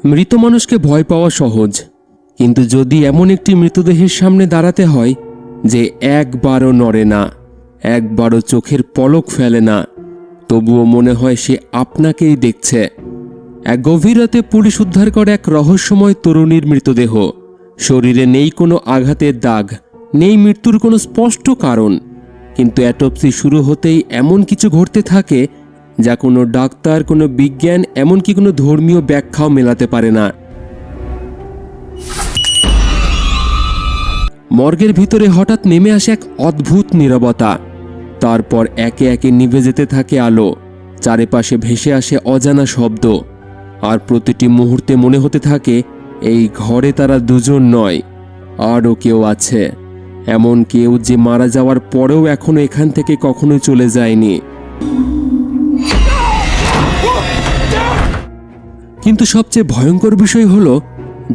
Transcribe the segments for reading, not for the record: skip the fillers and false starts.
মৃত মানুষকে ভয় পাওয়া সহজ, কিন্তু যদি এমন একটি মৃতদেহের সামনে দাঁড়াতে হয় যে একবারও নড়ে না, একবারও চোখের পলক ফেলে না, তবুও মনে হয় সে আপনাকেই দেখছে। এক গভীর রাতে পুলিশ উদ্ধার করে এক রহস্যময় তরুণীর মৃতদেহ। শরীরে নেই কোনো আঘাতের দাগ, নেই মৃত্যুর কোনো স্পষ্ট কারণ, কিন্তু অ্যাটপসি শুরু হতেই এমন কিছু ঘটতে থাকে যা কোনো ডাক্তার, কোনো বিজ্ঞান, এমনকি কোনো ধর্মীয় ব্যাখ্যাও মেলাতে পারে না। মর্গের ভিতরে হঠাৎ নেমে আসে এক অদ্ভুত নীরবতা। তারপর একে একে নিভে যেতে থাকে আলো, চারিপাশে ভেসে আসে অজানা শব্দ, আর প্রতিটি মুহূর্তে মনে হতে থাকে এই ঘরে তারা দুজন নয়, আরও কেউ আছে। এমন কেউ যে মারা যাওয়ার পরেও এখনো এখান থেকে কখনোই চলে যায়নি। কিন্তু সবচেয়ে ভয়ঙ্কর বিষয় হলো,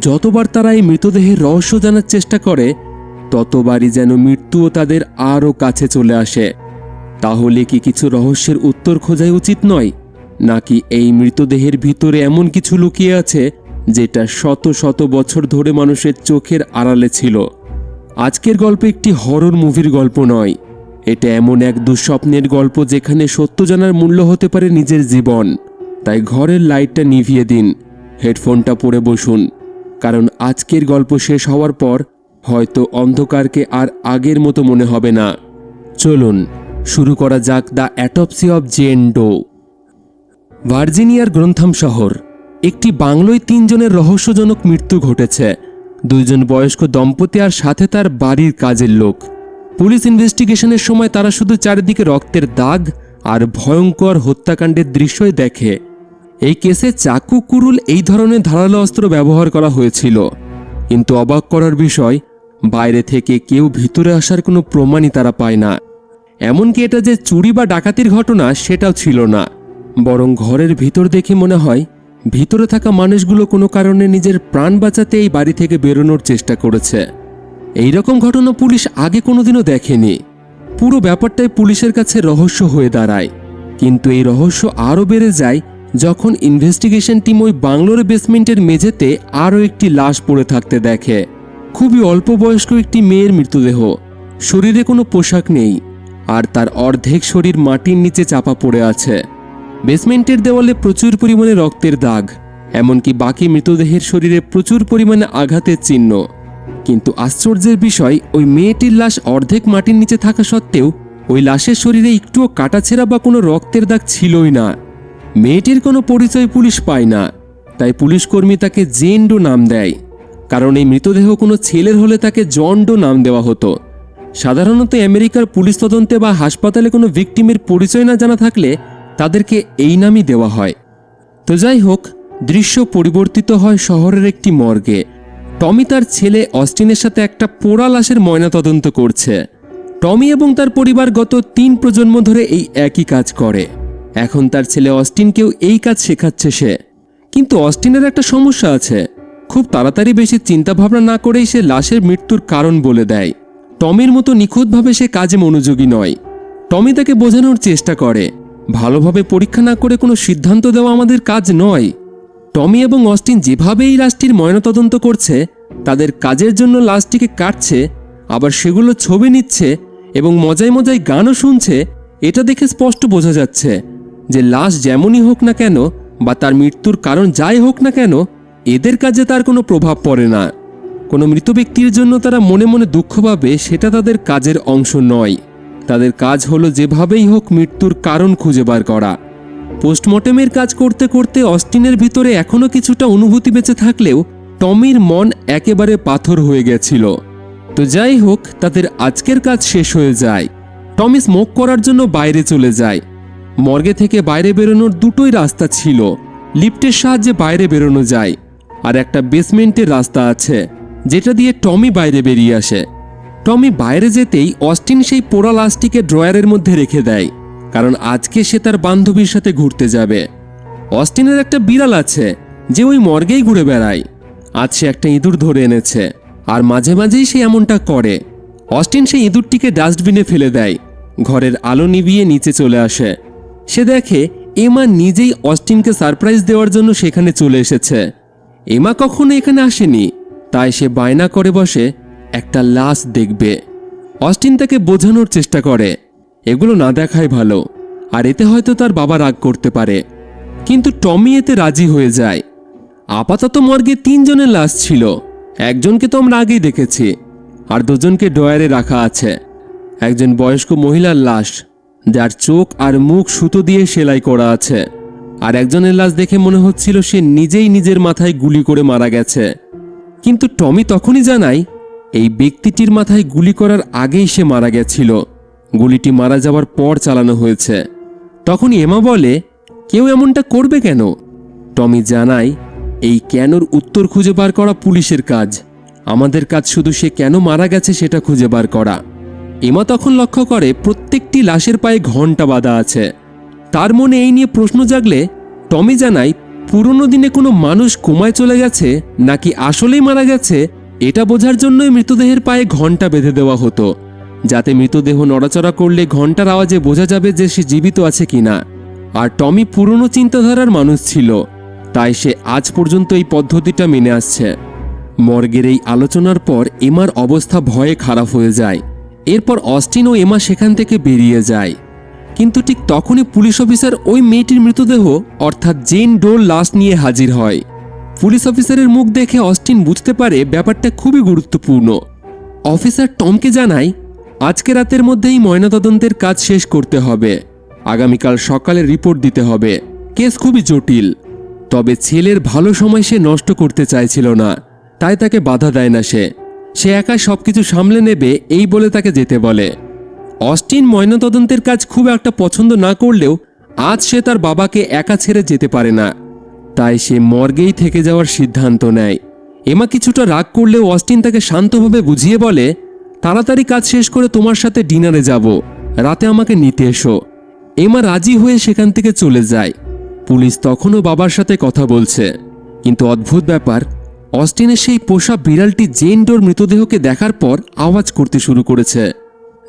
যতবার তারা এই মৃতদেহের রহস্য জানার চেষ্টা করে, ততবারই যেন মৃত্যুও তাদের আরও কাছে চলে আসে। তাহলে কি কিছু রহস্যের উত্তর খোঁজাই উচিত নয়, নাকি এই মৃতদেহের ভিতরে এমন কিছু লুকিয়ে আছে যেটা শত শত বছর ধরে মানুষের চোখের আড়ালে ছিল? আজকের গল্প একটি হরর মুভির গল্প নয়, এটা এমন এক দুঃস্বপ্নের গল্প যেখানে সত্য জানার মূল্য হতে পারে নিজের জীবন। তাই ঘরের লাইটটা নিভিয়ে দিন, হেডফোনটা পরে বসুন, কারণ আজকের গল্প শেষ হওয়ার পর হয়তো অন্ধকারকে আর আগের মতো মনে হবে না। চলুন শুরু করা যাক দ্য অ্যাটপসি অব জেন ডো। ভার্জিনিয়ার গ্রন্থাম শহর, একটি বাংলোয় 3 জনের রহস্যজনক মৃত্যু ঘটেছে। 2 জন বয়স্ক দম্পতি আর সাথে তার বাড়ির কাজের লোক। পুলিশ ইনভেস্টিগেশনের সময় তারা শুধু চারিদিকে রক্তের দাগ আর ভয়ঙ্কর হত্যাকাণ্ডের দৃশ্যই দেখে। এই কেসে চাকু, কুরুল, এই ধরনের ধারালো অস্ত্র ব্যবহার করা হয়েছিল। কিন্তু অবাক করার বিষয়, বাইরে থেকে কেউ ভিতরে আসার কোনো প্রমাণই তারা পায় না। এমনকি এটা যে চুরি বা ডাকাতির ঘটনা সেটাও ছিল না, বরং ঘরের ভিতর দেখে মনে হয় ভিতরে থাকা মানুষগুলো কোনো কারণে নিজের প্রাণ বাঁচাতে এই বাড়ি থেকে বেরোনোর চেষ্টা করেছে। এই রকম ঘটনা পুলিশ আগে কোনোদিনও দেখেনি। পুরো ব্যাপারটাই পুলিশের কাছে রহস্য হয়ে দাঁড়ায়। কিন্তু এই রহস্য আরও বেড়ে যায় যখন ইনভেস্টিগেশন টিম ওই বাংলোর বেসমেন্টের মেঝেতে আরও একটি লাশ পড়ে থাকতে দেখে। খুবই অল্প বয়স্ক একটি মেয়ের মৃতদেহ, শরীরে কোনো পোশাক নেই, আর তার অর্ধেক শরীর মাটির নিচে চাপা পড়ে আছে। বেসমেন্টের দেওয়ালে প্রচুর পরিমাণে রক্তের দাগ, এমনকি বাকি মৃতদেহের শরীরে প্রচুর পরিমাণে আঘাতের চিহ্ন। কিন্তু আশ্চর্যের বিষয়, ওই মেয়েটির লাশ অর্ধেক মাটির নিচে থাকা সত্ত্বেও ওই লাশের শরীরে একটুও কাটাছেঁড়া বা কোনো রক্তের দাগ ছিলই না। মেয়েটির কোনো পরিচয় পুলিশ পায় না, তাই পুলিশকর্মী তাকে জেন ডো নাম দেয়। কারণ এই মৃতদেহ কোনো ছেলের হলে তাকে জন ডো নাম দেওয়া হতো। সাধারণত আমেরিকার পুলিশ তদন্তে বা হাসপাতালে কোনো ভিকটিমের পরিচয় না জানা থাকলে তাদেরকে এই নামই দেওয়া হয়। তো যাই হোক, দৃশ্য পরিবর্তিত হয় শহরের একটি মর্গে। টমি তার ছেলে অস্টিনের সাথে একটা পোড়া লাশের ময়নাতদন্ত করছে। টমি এবং তার পরিবার গত 3 প্রজন্ম ধরে এই একই কাজ করে। এখন তার ছেলে অস্টিনকেও এই কাজ শেখাচ্ছে সে। কিন্তু অস্টিনের একটা সমস্যা আছে, খুব তাড়াতাড়ি বেশি চিন্তাভাবনা না করেই সে লাশের মৃত্যুর কারণ বলে দেয়। টমির মতো নিখুঁতভাবে সে কাজে মনোযোগী নয়। টমি তাকে বোঝানোর চেষ্টা করে, ভালোভাবে পরীক্ষা না করে কোনো সিদ্ধান্ত দেওয়া আমাদের কাজ নয়। টমি এবং অস্টিন যেভাবে এই লাশটির ময়নাতদন্ত করছে, তাদের কাজের জন্য লাশটিকে কাটছে, আবার সেগুলো ছবি নিচ্ছে এবং মজায় মজায় গানও শুনছে, এটা দেখে স্পষ্ট বোঝা যাচ্ছে যে লাশ যেমনই হোক না কেন বা তার মৃত্যুর কারণ যাই হোক না কেন, এদের কাজে তার কোনো প্রভাব পড়ে না। কোনো মৃত ব্যক্তির জন্য তারা মনে মনে দুঃখ পাবে, সেটা তাদের কাজের অংশ নয়। তাদের কাজ হলো যেভাবেই হোক মৃত্যুর কারণ খুঁজে বার করা। পোস্টমর্টেমের কাজ করতে করতে অস্টিনের ভিতরে এখনও কিছুটা অনুভূতি বেঁচে থাকলেও টমির মন একেবারে পাথর হয়ে গেছিল। তো যাই হোক, তাদের আজকের কাজ শেষ হয়ে যায়। টমি স্মোক করার জন্য বাইরে চলে যায়। মর্গে থেকে বাইরে বেরোনোর দুটোই রাস্তা ছিল, লিফটের সাহায্যে বাইরে বেরোনো যায়, আর একটা বেসমেন্টের রাস্তা আছে যেটা দিয়ে টমি বাইরে বেরিয়ে আসে। টমি বাইরে যেতেই অস্টিন সেই পোড়া লাশটিকে ড্রয়ারের মধ্যে রেখে দেয়, কারণ আজকে সে তার বান্ধবীর সাথে ঘুরতে যাবে। অস্টিনের একটা বিড়াল আছে যে ওই মর্গেই ঘুরে বেড়ায়। আজ সে একটা ইঁদুর ধরে এনেছে, আর মাঝে মাঝেই সে এমনটা করে। অস্টিন সেই ইঁদুরটিকে ডাস্টবিনে ফেলে দেয়। ঘরের আলো নিভিয়ে নিচে চলে আসে। সে দেখে এমা নিজেই অস্টিনকে সারপ্রাইজ দেওয়ার জন্য সেখানে চলে এসেছে। এমা কখনো এখানে আসেনি, তাই সে বায়না করে বসে একটা লাশ দেখবে। অস্টিন তাকে বোঝানোর চেষ্টা করে এগুলো না দেখাই ভালো, আর এতে হয়তো তার বাবা রাগ করতে পারে। কিন্তু টমি এতে রাজি হয়ে যায়। আপাতত মর্গে 3 জনের লাশ ছিল। একজনকে তো আমরা আগেই দেখেছি, আর 2 জনকে ডয়ারে রাখা আছে। একজন বয়স্ক মহিলার লাশ, যার চোখ আর মুখ সুতো দিয়ে সেলাই করা আছে, আর একজনের লাশ দেখে মনে হচ্ছিল সে নিজেই নিজের মাথায় গুলি করে মারা গেছে। কিন্তু টমি তখনই জানায় এই ব্যক্তিটির মাথায় গুলি করার আগেই সে মারা গেছিল, গুলিটি মারা যাওয়ার পর চালানো হয়েছে। তখন এমা বলে, কেউ এমনটা করবে কেন? টমি জানায় এই কেনর উত্তর খুঁজে বার করা পুলিশের কাজ, আমাদের কাজ শুধু সে কেন মারা গেছে সেটা খুঁজে বার করা। এমা তখন লক্ষ্য করে প্রত্যেকটি লাশের পায়ে ঘণ্টা বাঁধা আছে। তার মনে এই নিয়ে প্রশ্ন জাগলে টমি জানায় পুরনো দিনে কোনো মানুষ কোমায় চলে গেছে নাকি আসলেই মারা গেছে, এটা বোঝার জন্যই মৃতদেহের পায়ে ঘণ্টা বেঁধে দেওয়া হতো, যাতে মৃতদেহ নড়াচড়া করলে ঘণ্টার আওয়াজে বোঝা যাবে যে সে জীবিত আছে কিনা। আর টমি পুরনো চিন্তাধারার মানুষ ছিল, তাই সে আজ পর্যন্ত এই পদ্ধতিটা মেনে আসছে। মর্গের এই আলোচনার পর এমার অবস্থা ভয়ে খারাপ হয়ে যায়। এরপর অস্টিন ও এমা সেখান থেকে বেরিয়ে যায়। কিন্তু ঠিক তখনই পুলিশ অফিসার ওই মেয়েটির মৃতদেহ অর্থাৎ জেন ডোর লাশ নিয়ে হাজির হয়। পুলিশ অফিসারের মুখ দেখে অস্টিন বুঝতে পারে ব্যাপারটা খুবই গুরুত্বপূর্ণ। অফিসার টমকে জানায় আজকে রাতের মধ্যেই ময়নাতদন্তের কাজ শেষ করতে হবে, আগামীকাল সকালে রিপোর্ট দিতে হবে। কেস খুবই জটিল, তবে ছেলের ভালো সময় সে নষ্ট করতে চাইছিল না, তাই তাকে বাধা দেয় না। সে একা সবকিছু সামলে নেবে এই বলে তাকে যেতে বলে। অস্টিন ময়নাতদন্তের কাজ খুব একটা পছন্দ না করলেও আজ সে তার বাবাকে একা ছেড়ে যেতে পারে না, তাই সে মর্গেই থেকে যাওয়ার সিদ্ধান্ত নেয়। এমা কিছুটা রাগ করলেও অস্টিন তাকে শান্তভাবে বুঝিয়ে বলে, তাড়াতাড়ি কাজ শেষ করে তোমার সাথে ডিনারে যাব, রাতে আমাকে নিতে এসো। এমা রাজি হয়ে সেখান থেকে চলে যায়। পুলিশ তখনও বাবার সাথে কথা বলছে, কিন্তু অদ্ভুত ব্যাপার, অস্টিনের সেই পোষা বিড়ালটি জেন ডোর মৃতদেহকে দেখার পর আওয়াজ করতে শুরু করেছে,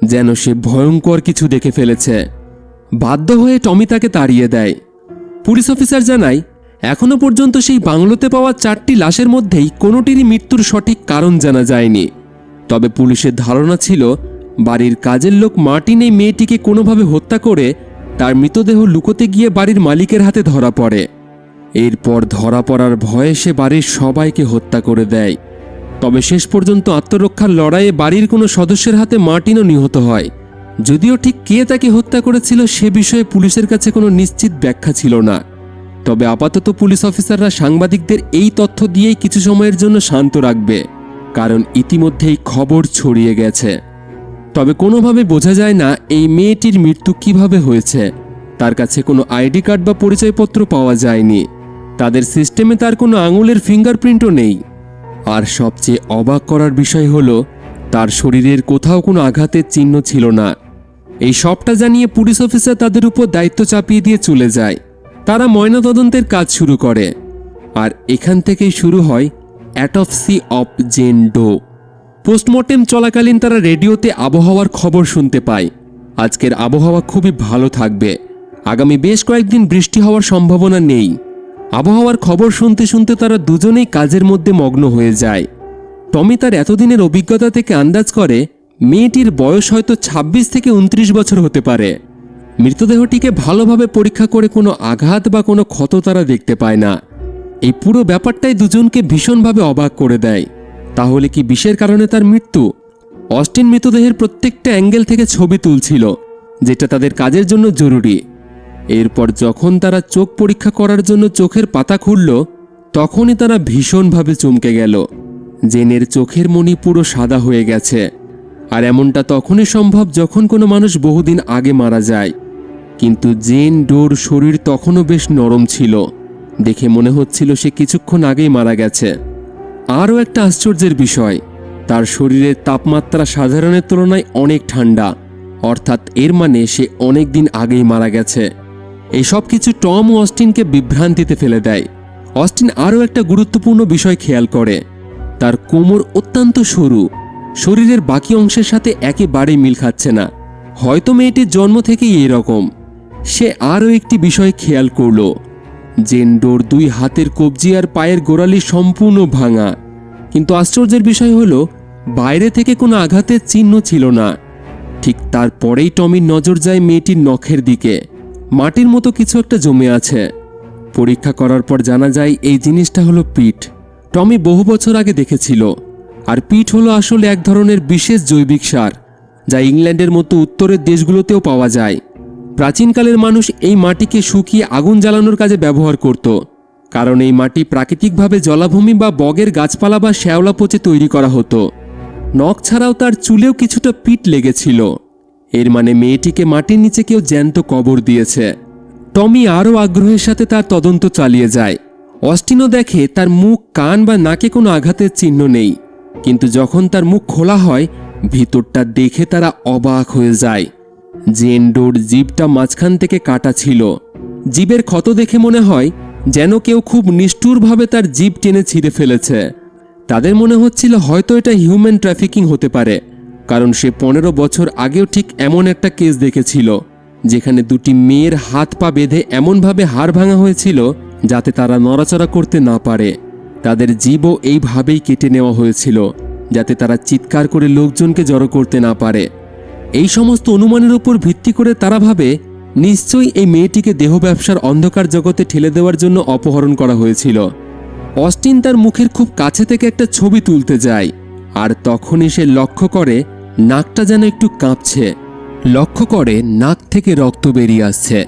যেন সে ভয়ঙ্কর কিছু দেখে ফেলেছে। বাধ্য হয়ে টমি তাকে তাড়িয়ে দেয়। পুলিশ অফিসার জানায় এখনো পর্যন্ত সেই বাংলোতে পাওয়া 4টি লাশের মধ্যেই কোনোটিরই মৃত্যুর সঠিক কারণ জানা যায়নি। তবে পুলিশের ধারণা ছিল বাড়ির কাজের লোক মার্টিন এই মেয়েটিকে কোনোভাবে হত্যা করে তার মৃতদেহ লুকোতে গিয়ে বাড়ির মালিকের হাতে ধরা পড়ে। এরপর ধরা পড়ার ভয়ে সে বাড়ির সবাইকে হত্যা করে দেয়। তবে শেষ পর্যন্ত আত্মরক্ষার লড়াইয়ে বাড়ির কোনো সদস্যের হাতে মার্টিনও নিহত হয়। যদিও ঠিক কে তাকে হত্যা করেছিল সে বিষয়ে পুলিশের কাছে কোনো নিশ্চিত ব্যাখ্যা ছিল না। তবে আপাতত পুলিশ অফিসাররা সাংবাদিকদের এই তথ্য দিয়েই কিছু সময়ের জন্য শান্ত রাখবে, কারণ ইতিমধ্যেই খবর ছড়িয়ে গেছে। তবে কোনোভাবে বোঝা যায় না এই মেয়েটির মৃত্যু কিভাবে হয়েছে। তার কাছে কোনো আইডি কার্ড বা পরিচয়পত্র পাওয়া যায়নি। তাদের সিস্টেমে তার কোনো আঙুলের ফিঙ্গারপ্রিন্টও নেই। আর সবচেয়ে অবাক করার বিষয় হলো তার শরীরের কোথাও কোনো আঘাতের চিহ্ন ছিল না। এই সবটা জানিয়ে পুলিশ অফিসার তাদের উপর দায়িত্ব চাপিয়ে দিয়ে চলে যায়। তারা ময়নাতদন্তের কাজ শুরু করে, আর এখান থেকেই শুরু হয় অ্যাটপসি অফ জেন ডো। পোস্টমর্টেম চলাকালীন তারা রেডিওতে আবহাওয়ার খবর শুনতে পায়। আজকের আবহাওয়া খুবই ভালো থাকবে, আগামী বেশ কয়েকদিন বৃষ্টি হওয়ার সম্ভাবনা নেই। আবহাওয়ার খবর শুনতে শুনতে তারা দুজনেই কাজের মধ্যে মগ্ন হয়ে যায়। টমি তার এতদিনের অভিজ্ঞতা থেকে আন্দাজ করে মেয়েটির বয়স হয়তো 26 থেকে 29 বছর হতে পারে। মৃতদেহটিকে ভালোভাবে পরীক্ষা করে কোনো আঘাত বা কোনো ক্ষত তারা দেখতে পায় না। এই পুরো ব্যাপারটাই দুজনকে ভীষণভাবে অবাক করে দেয়। তাহলে কি বিষের কারণে তার মৃত্যু? অস্টিন মৃতদেহের প্রত্যেকটা অ্যাঙ্গেল থেকে ছবি তুলছিল, যেটা তাদের কাজের জন্য জরুরি। এরপর যখন তারা চোখ পরীক্ষা করার জন্য চোখের পাতা খুলল, তখনই তারা ভীষণভাবে চমকে গেল। জেনের চোখের মণি পুরো সাদা হয়ে গেছে। আর এমনটা তখনই সম্ভব যখন কোনো মানুষ বহুদিন আগে মারা যায়। কিন্তু জেন ডোর শরীর তখনও বেশ নরম ছিল, দেখে মনে হচ্ছিল সে কিছুক্ষণ আগেই মারা গেছে। আরও একটা আশ্চর্যের বিষয়, তার শরীরের তাপমাত্রা সাধারণের তুলনায় অনেক ঠান্ডা, অর্থাৎ এর মানে সে অনেক দিন আগেই মারা গেছে। এই সব কিছু টম ও অস্টিনকে বিভ্রান্তিতে ফেলে দেয়। অস্টিন আরও একটা গুরুত্বপূর্ণ বিষয় খেয়াল করে, তার কোমর অত্যন্ত সরু, শরীরের বাকি অংশের সাথে একেবারেই মিল খাচ্ছে না। হয়তো মেয়েটির জন্ম থেকেই এরকম। সে আরও একটি বিষয় খেয়াল করল, জেন্ডোর 2 হাতের কবজি আর পায়ের গোড়ালি সম্পূর্ণ ভাঙা। কিন্তু আশ্চর্যের বিষয় হলো বাইরে থেকে কোনো আঘাতের চিহ্ন ছিল না। ঠিক তারপরেই টমির নজর যায় মেয়েটির নখের দিকে। মাটির মতো কিছু একটা জমে আছে। পরীক্ষা করার পর জানা যায় এই জিনিসটা হলো পিট। টমি বহু বছর আগে দেখেছিল। আর পিট হলো আসলে এক ধরনের বিশেষ জৈবিক সার, যা ইংল্যান্ডের মতো উত্তরের দেশগুলোতেও পাওয়া যায়। প্রাচীনকালের মানুষ এই মাটিকে শুকিয়ে আগুন জ্বালানোর কাজে ব্যবহার করত, কারণ এই মাটি প্রাকৃতিকভাবে জলাভূমি বা বগের গাছপালা বা শ্যাওলা পচে তৈরি করা হতো। নখ ছাড়াও তার চুলেও কিছুটা পিট লেগেছিল। এর মানে মেয়েটিকে মাটির নিচে কেউ জ্যান্ত কবর দিয়েছে। টমি আরও আগ্রহের সাথে তার তদন্ত চালিয়ে যায়। অস্টিনও দেখে তার মুখ, কান বা নাকে কোনো আঘাতের চিহ্ন নেই। কিন্তু যখন তার মুখ খোলা হয়, ভিতরটা দেখে তারা অবাক হয়ে যায়। জেন্ডোর জিভটা মাঝখান থেকে কাটা ছিল। জিভের ক্ষত দেখে মনে হয় যেন কেউ খুব নিষ্ঠুরভাবে তার জিভ টেনে ছিঁড়ে ফেলেছে। তাদের মনে হচ্ছিল হয়তো এটা হিউম্যান ট্রাফিকিং হতে পারে, কারণ সে 15 বছর আগেও ঠিক এমন একটা কেস দেখেছিল, যেখানে 2টি মেয়ের হাত পা বেঁধে এমনভাবে হাড় ভাঙা হয়েছিল যাতে তারা নড়াচড়া করতে না পারে। তাদের জীবও এইভাবেই কেটে নেওয়া হয়েছিল, যাতে তারা চিৎকার করে লোকজনকে জড়ো করতে না পারে। এই সমস্ত অনুমানের উপর ভিত্তি করে তারা ভাবে নিশ্চয়ই এই মেয়েটিকে দেহ ব্যবসার অন্ধকার জগতে ঠেলে দেওয়ার জন্য অপহরণ করা হয়েছিল। অস্টিন তার মুখের খুব কাছে থেকে একটা ছবি তুলতে যায়, আর তখনই সে লক্ষ্য করে নাকটা যেন একটু কাঁপছে। লক্ষ্য করে নাক থেকে রক্ত বেরিয়ে আসছে,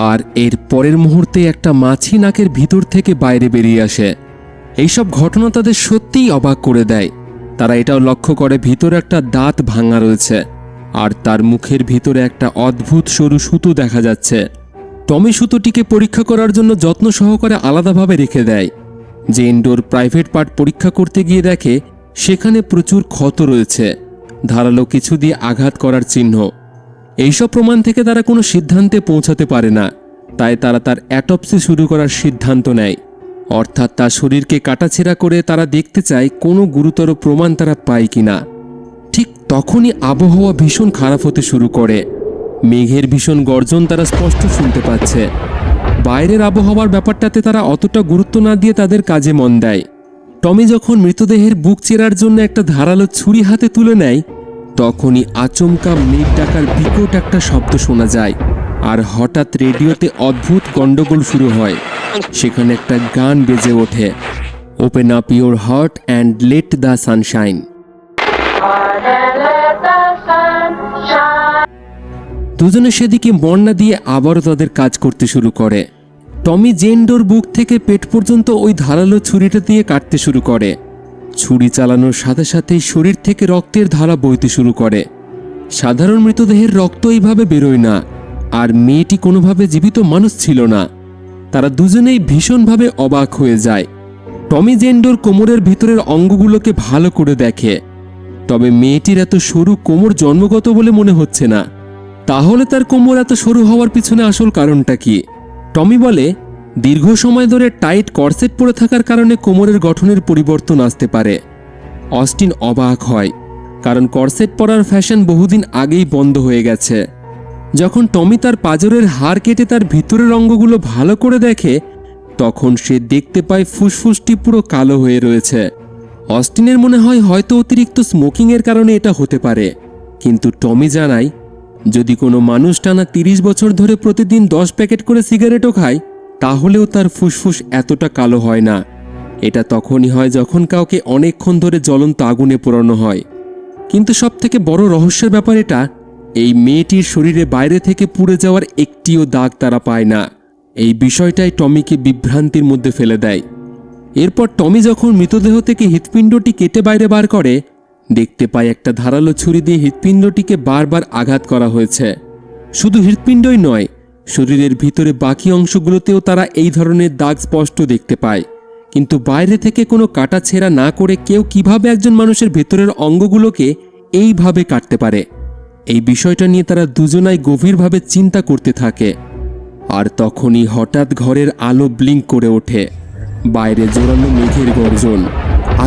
আর এর পরের মুহূর্তে একটা মাছি নাকের ভিতর থেকে বাইরে বেরিয়ে আসে। এইসব ঘটনা তাদের সত্যিই অবাক করে দেয়। তারা এটাও লক্ষ্য করে ভিতরে একটা দাঁত ভাঙা রয়েছে, আর তার মুখের ভিতরে একটা অদ্ভুত সরু সুতো দেখা যাচ্ছে। টমি সুতোটিকে পরীক্ষা করার জন্য যত্ন সহকারে আলাদাভাবে রেখে দেয়। জেন্ডোর প্রাইভেট পার্ট পরীক্ষা করতে গিয়ে দেখে সেখানে প্রচুর ক্ষত রয়েছে, ধারালো কিছু দিয়ে আঘাত করার চিহ্ন। এইসব প্রমাণ থেকে তারা কোনো সিদ্ধান্তে পৌঁছাতে পারে না, তাই তারা তার অ্যাটপসি শুরু করার সিদ্ধান্ত নেয়। অর্থাৎ তার শরীরকে কাটাছেঁড়া করে তারা দেখতে চায় কোনো গুরুতর প্রমাণ তারা পায় কিনা। ঠিক তখনই আবহাওয়া ভীষণ খারাপ হতে শুরু করে। মেঘের ভীষণ গর্জন তারা স্পষ্ট শুনতে পাচ্ছে। বাইরের আবহাওয়ার ব্যাপারটাতে তারা অতটা গুরুত্ব না দিয়ে তাদের কাজে মন দেয়। টমি যখন মৃতদেহের বুক চেরার জন্য একটা ধারালো ছুরি হাতে তুলে নেয়, তখনই আচমকা মেঘ ডাকার বিকট একটা শব্দ শোনা যায়, আর হঠাৎ রেডিওতে অদ্ভুত গন্ডগোল শুরু হয়। সেখানে একটা গান বেজে ওঠে, open up your heart and let the Sunshine. দুজনে সেদিকে মন না দিয়ে আবারও তাদের কাজ করতে শুরু করে। টমি জেন্ডোর বুক থেকে পেট পর্যন্ত ওই ধারালো ছুরিটা দিয়ে কাটতে শুরু করে। ছুরি চালানোর সাথে সাথেই শরীর থেকে রক্তের ধারা বইতে শুরু করে। সাধারণ মৃতদেহের রক্ত এইভাবে বেরোয় না, আর মেয়েটি কোনোভাবে জীবিত মানুষ ছিল না। তারা দুজনেই ভীষণভাবে অবাক হয়ে যায়। টমি জেন্ডোর কোমরের ভিতরের অঙ্গগুলোকে ভালো করে দেখে, তবে মেয়েটির এত সরু কোমর জন্মগত বলে মনে হচ্ছে না। তাহলে তার কোমর এত সরু হওয়ার পিছনে আসল কারণটা কি? টমি বলে দীর্ঘ সময় ধরে টাইট করসেট পরে থাকার কারণে কোমরের গঠনের পরিবর্তন আসতে পারে। অস্টিন অবাক হয়, কারণ করসেট পরার ফ্যাশন বহুদিন আগেই বন্ধ হয়ে গেছে। যখন টমি তার পাঁজরের হাড় কেটে তার ভিতরের অঙ্গগুলো ভালো করে দেখে, তখন সে দেখতে পায় ফুসফুসটি পুরো কালো হয়ে রয়েছে। অস্টিনের মনে হয় হয়তো অতিরিক্ত স্মোকিংয়ের কারণে এটা হতে পারে, কিন্তু টমি জানায় যদি কোনো মানুষ টানা 30 বছর ধরে প্রতিদিন 10 প্যাকেট করে সিগারেটও খায়, তাহলেও তার ফুসফুস এতটা কালো হয় না। এটা তখনই হয় যখন কাউকে অনেকক্ষণ ধরে জ্বলন্ত আগুনে পোড়ানো হয়। কিন্তু সবথেকে বড় রহস্যের ব্যাপার এটা, এই মেয়েটির শরীরে বাইরে থেকে পুড়ে যাওয়ার একটিও দাগ তারা পায় না। এই বিষয়টাই টমিকে বিভ্রান্তির মধ্যে ফেলে দেয়। এরপর টমি যখন মৃতদেহ থেকে হৃৎপিণ্ডটি কেটে বাইরে বার করে, দেখতে পায় একটা ধারালো ছুরি দিয়ে হৃৎপিণ্ডটিকে বারবার আঘাত করা হয়েছে। শুধু হৃৎপিণ্ডই নয়, শরীরের ভিতরে বাকি অংশগুলোতেও তারা এই ধরনের দাগ স্পষ্ট দেখতে পায়। কিন্তু বাইরে থেকে কোনো কাটাছেঁড়া না করে কেউ কিভাবে একজন মানুষের ভেতরের অঙ্গগুলোকে এইভাবে কাটতে পারে? এই বিষয়টা নিয়ে তারা দুজনাই গভীরভাবে চিন্তা করতে থাকে। আর তখনই হঠাৎ ঘরের আলো ব্লিঙ্ক করে ওঠে। বাইরে জোরালো মেঘের গর্জন।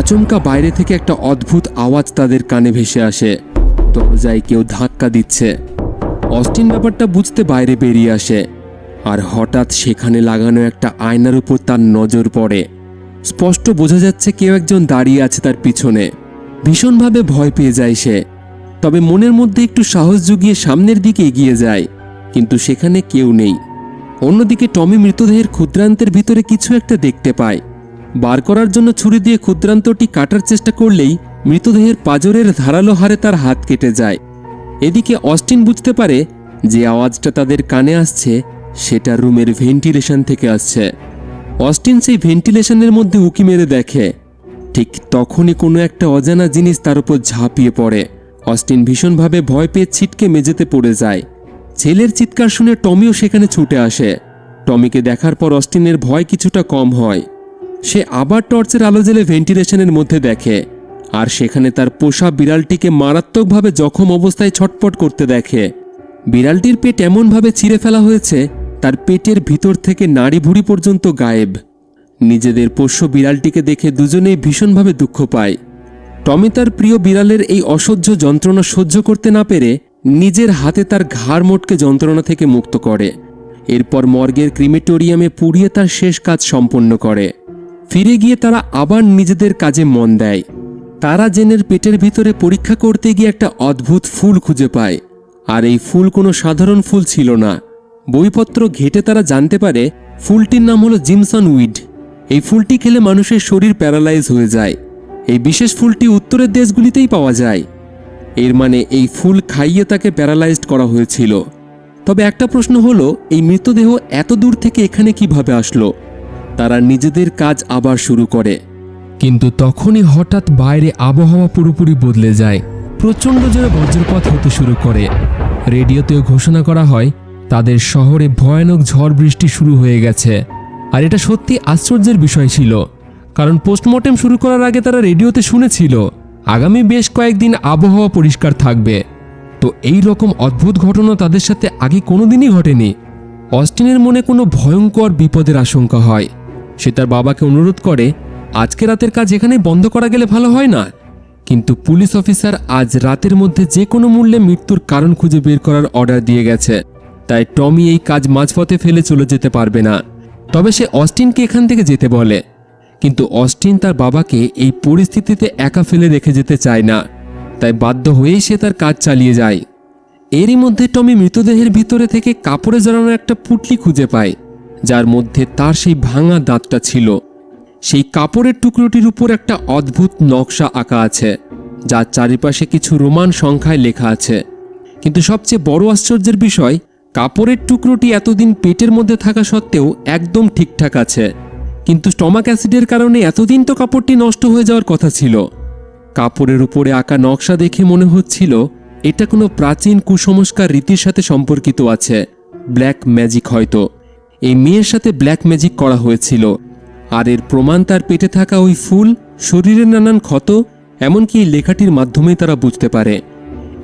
আচমকা বাইরে থেকে একটা অদ্ভুত আওয়াজ তাদের কানে ভেসে আসে। দরজায় কেউ ধাক্কা দিচ্ছে। অস্টিন ব্যাপারটা বুঝতে বাইরে বেরিয়ে আসে। আর হঠাৎ সেখানে লাগানো একটা আয়নার উপর তার নজর পড়ে। স্পষ্ট বোঝা যাচ্ছে কেউ একজন দাঁড়িয়ে আছে তার পিছনে। ভীষণভাবে ভয় পেয়ে যায় সে, তবে মনের মধ্যে একটু সাহস জুগিয়ে সামনের দিকে এগিয়ে যায়, কিন্তু সেখানে কেউ নেই। অন্যদিকে টমি মৃতদেহের ক্ষুদ্রান্তের ভিতরে কিছু একটা দেখতে পায়। বার করার জন্য ছুরি দিয়ে ক্ষুদ্রান্তটি কাটার চেষ্টা করলেই মৃতদেহের পাঁজরের ধারালো হারে তার হাত কেটে যায়। এদিকে অস্টিন বুঝতে পারে যে আওয়াজটা তাদের কানে আসছে সেটা রুমের ভেন্টিলেশন থেকে আসছে। অস্টিন সেই ভেন্টিলেশনের মধ্যে উঁকি মেরে দেখে। ঠিক তখনই কোনো একটা অজানা জিনিস তার উপর ঝাঁপিয়ে পড়ে। অস্টিন ভীষণভাবে ভয় পেয়ে ছিটকে মেঝেতে পড়ে যায়। ছেলের চিৎকার শুনে টমিও সেখানে ছুটে আসে। টমিকে দেখার পর অস্টিনের ভয় কিছুটা কম হয়। সে আবার টর্চের আলো জ্বেলে ভেন্টিলেশনের মধ্যে দেখে, আর সেখানে তার পোষা বিড়ালটিকে মারাত্মকভাবে জখম অবস্থায় ছটপট করতে দেখে। বিড়ালটির পেট এমনভাবে ছিঁড়ে ফেলা হয়েছে তার পেটের ভিতর থেকে নাড়ি ভুঁড়ি পর্যন্ত গায়েব। নিজেদের পোষ্য বিড়ালটিকে দেখে দুজনেই ভীষণভাবে দুঃখ পায়। টমি তার প্রিয় বিড়ালের এই অসহ্য যন্ত্রণা সহ্য করতে না পেরে নিজের হাতে তার ঘাড় মোটকে যন্ত্রণা থেকে মুক্ত করে। এরপর মর্গের ক্রিমেটোরিয়ামে পুড়িয়ে তার শেষ কাজ সম্পন্ন করে। ফিরে গিয়ে তারা আবার নিজেদের কাজে মন দেয়। তারা জেনের পেটের ভিতরে পরীক্ষা করতে গিয়ে একটা অদ্ভুত ফুল খুঁজে পায়, আর এই ফুল কোনো সাধারণ ফুল ছিল না। বইপত্র ঘেঁটে তারা জানতে পারে ফুলটির নাম হলো জিমসন উইড। এই ফুলটি খেলে মানুষের শরীর প্যারালাইজ হয়ে যায়। এই বিশেষ ফুলটি উত্তরের দেশগুলিতেই পাওয়া যায়। এর মানে এই ফুল খাইয়ে তাকে প্যারালাইজড করা হয়েছিল। তবে একটা প্রশ্ন হলো, এই মৃতদেহ এত দূর থেকে এখানে কিভাবে আসলো? তারা নিজেদের কাজ আবার শুরু করে, কিন্তু তখনই হঠাৎ বাইরে আবহাওয়া পুরোপুরি বদলে যায়। প্রচণ্ড জোরে বজ্রপাত হতে শুরু করে। রেডিওতেও ঘোষণা করা হয় তাদের শহরে ভয়ানক ঝড় বৃষ্টি শুরু হয়ে গেছে। আর এটা সত্যি আশ্চর্যের বিষয় ছিল, কারণ পোস্টমর্টেম শুরু করার আগে তারা রেডিওতে শুনেছিল আগামী বেশ কয়েকদিন আবহাওয়া পরিষ্কার থাকবে। তো এই রকম অদ্ভুত ঘটনা তাদের সাথে আগে কোনোদিনই ঘটেনি। অস্টিনের মনে কোনো ভয়ঙ্কর বিপদের আশঙ্কা হয়। সে তার বাবাকে অনুরোধ করে আজকে রাতের কাজ এখানে বন্ধ করা গেলে ভালো হয় না। কিন্তু পুলিশ অফিসার আজ রাতের মধ্যে যে কোনো মূল্যে মৃত্যুর কারণ খুঁজে বের করার অর্ডার দিয়ে গেছে, তাই টমি এই কাজ মাঝপথে ফেলে চলে যেতে পারবে না। তবে সে অস্টিনকে এখান থেকে যেতে বলে, কিন্তু অস্টিন তার বাবাকে এই পরিস্থিতিতে একা ফেলে রেখে যেতে চায় না, তাই বাধ্য হয়েই সে তার কাজ চালিয়ে যায়। এরই মধ্যে টমি মৃতদেহের ভিতরে থেকে কাপড়ে জড়ানো একটা পুঁটলি খুঁজে পায়, যার মধ্যে তার সেই ভাঙা দাঁতটা ছিল। সেই কাপড়ের টুকরোটির উপর একটা অদ্ভুত নকশা আঁকা আছে, যার চারিপাশে কিছু রোমান সংখ্যায় লেখা আছে। কিন্তু সবচেয়ে বড় আশ্চর্যের বিষয়, কাপড়ের টুকরোটি এতদিন পেটের মধ্যে থাকা সত্ত্বেও একদম ঠিকঠাক আছে। কিন্তু স্টমাক অ্যাসিডের কারণে এতদিন তো কাপড়টি নষ্ট হয়ে যাওয়ার কথা ছিল। কাপড়ের উপরে আঁকা নকশা দেখে মনে হচ্ছিল এটা কোনো প্রাচীন কুসংস্কার রীতির সাথে সম্পর্কিত আছে, ব্ল্যাক ম্যাজিক হয়তো। এই মেয়ের সাথে ব্ল্যাক ম্যাজিক করা হয়েছিল, আর এর প্রমাণ তার পেটে থাকা ওই ফুল, শরীরের নানান ক্ষত, এমনকি এই লেখাটির মাধ্যমেই তারা বুঝতে পারে।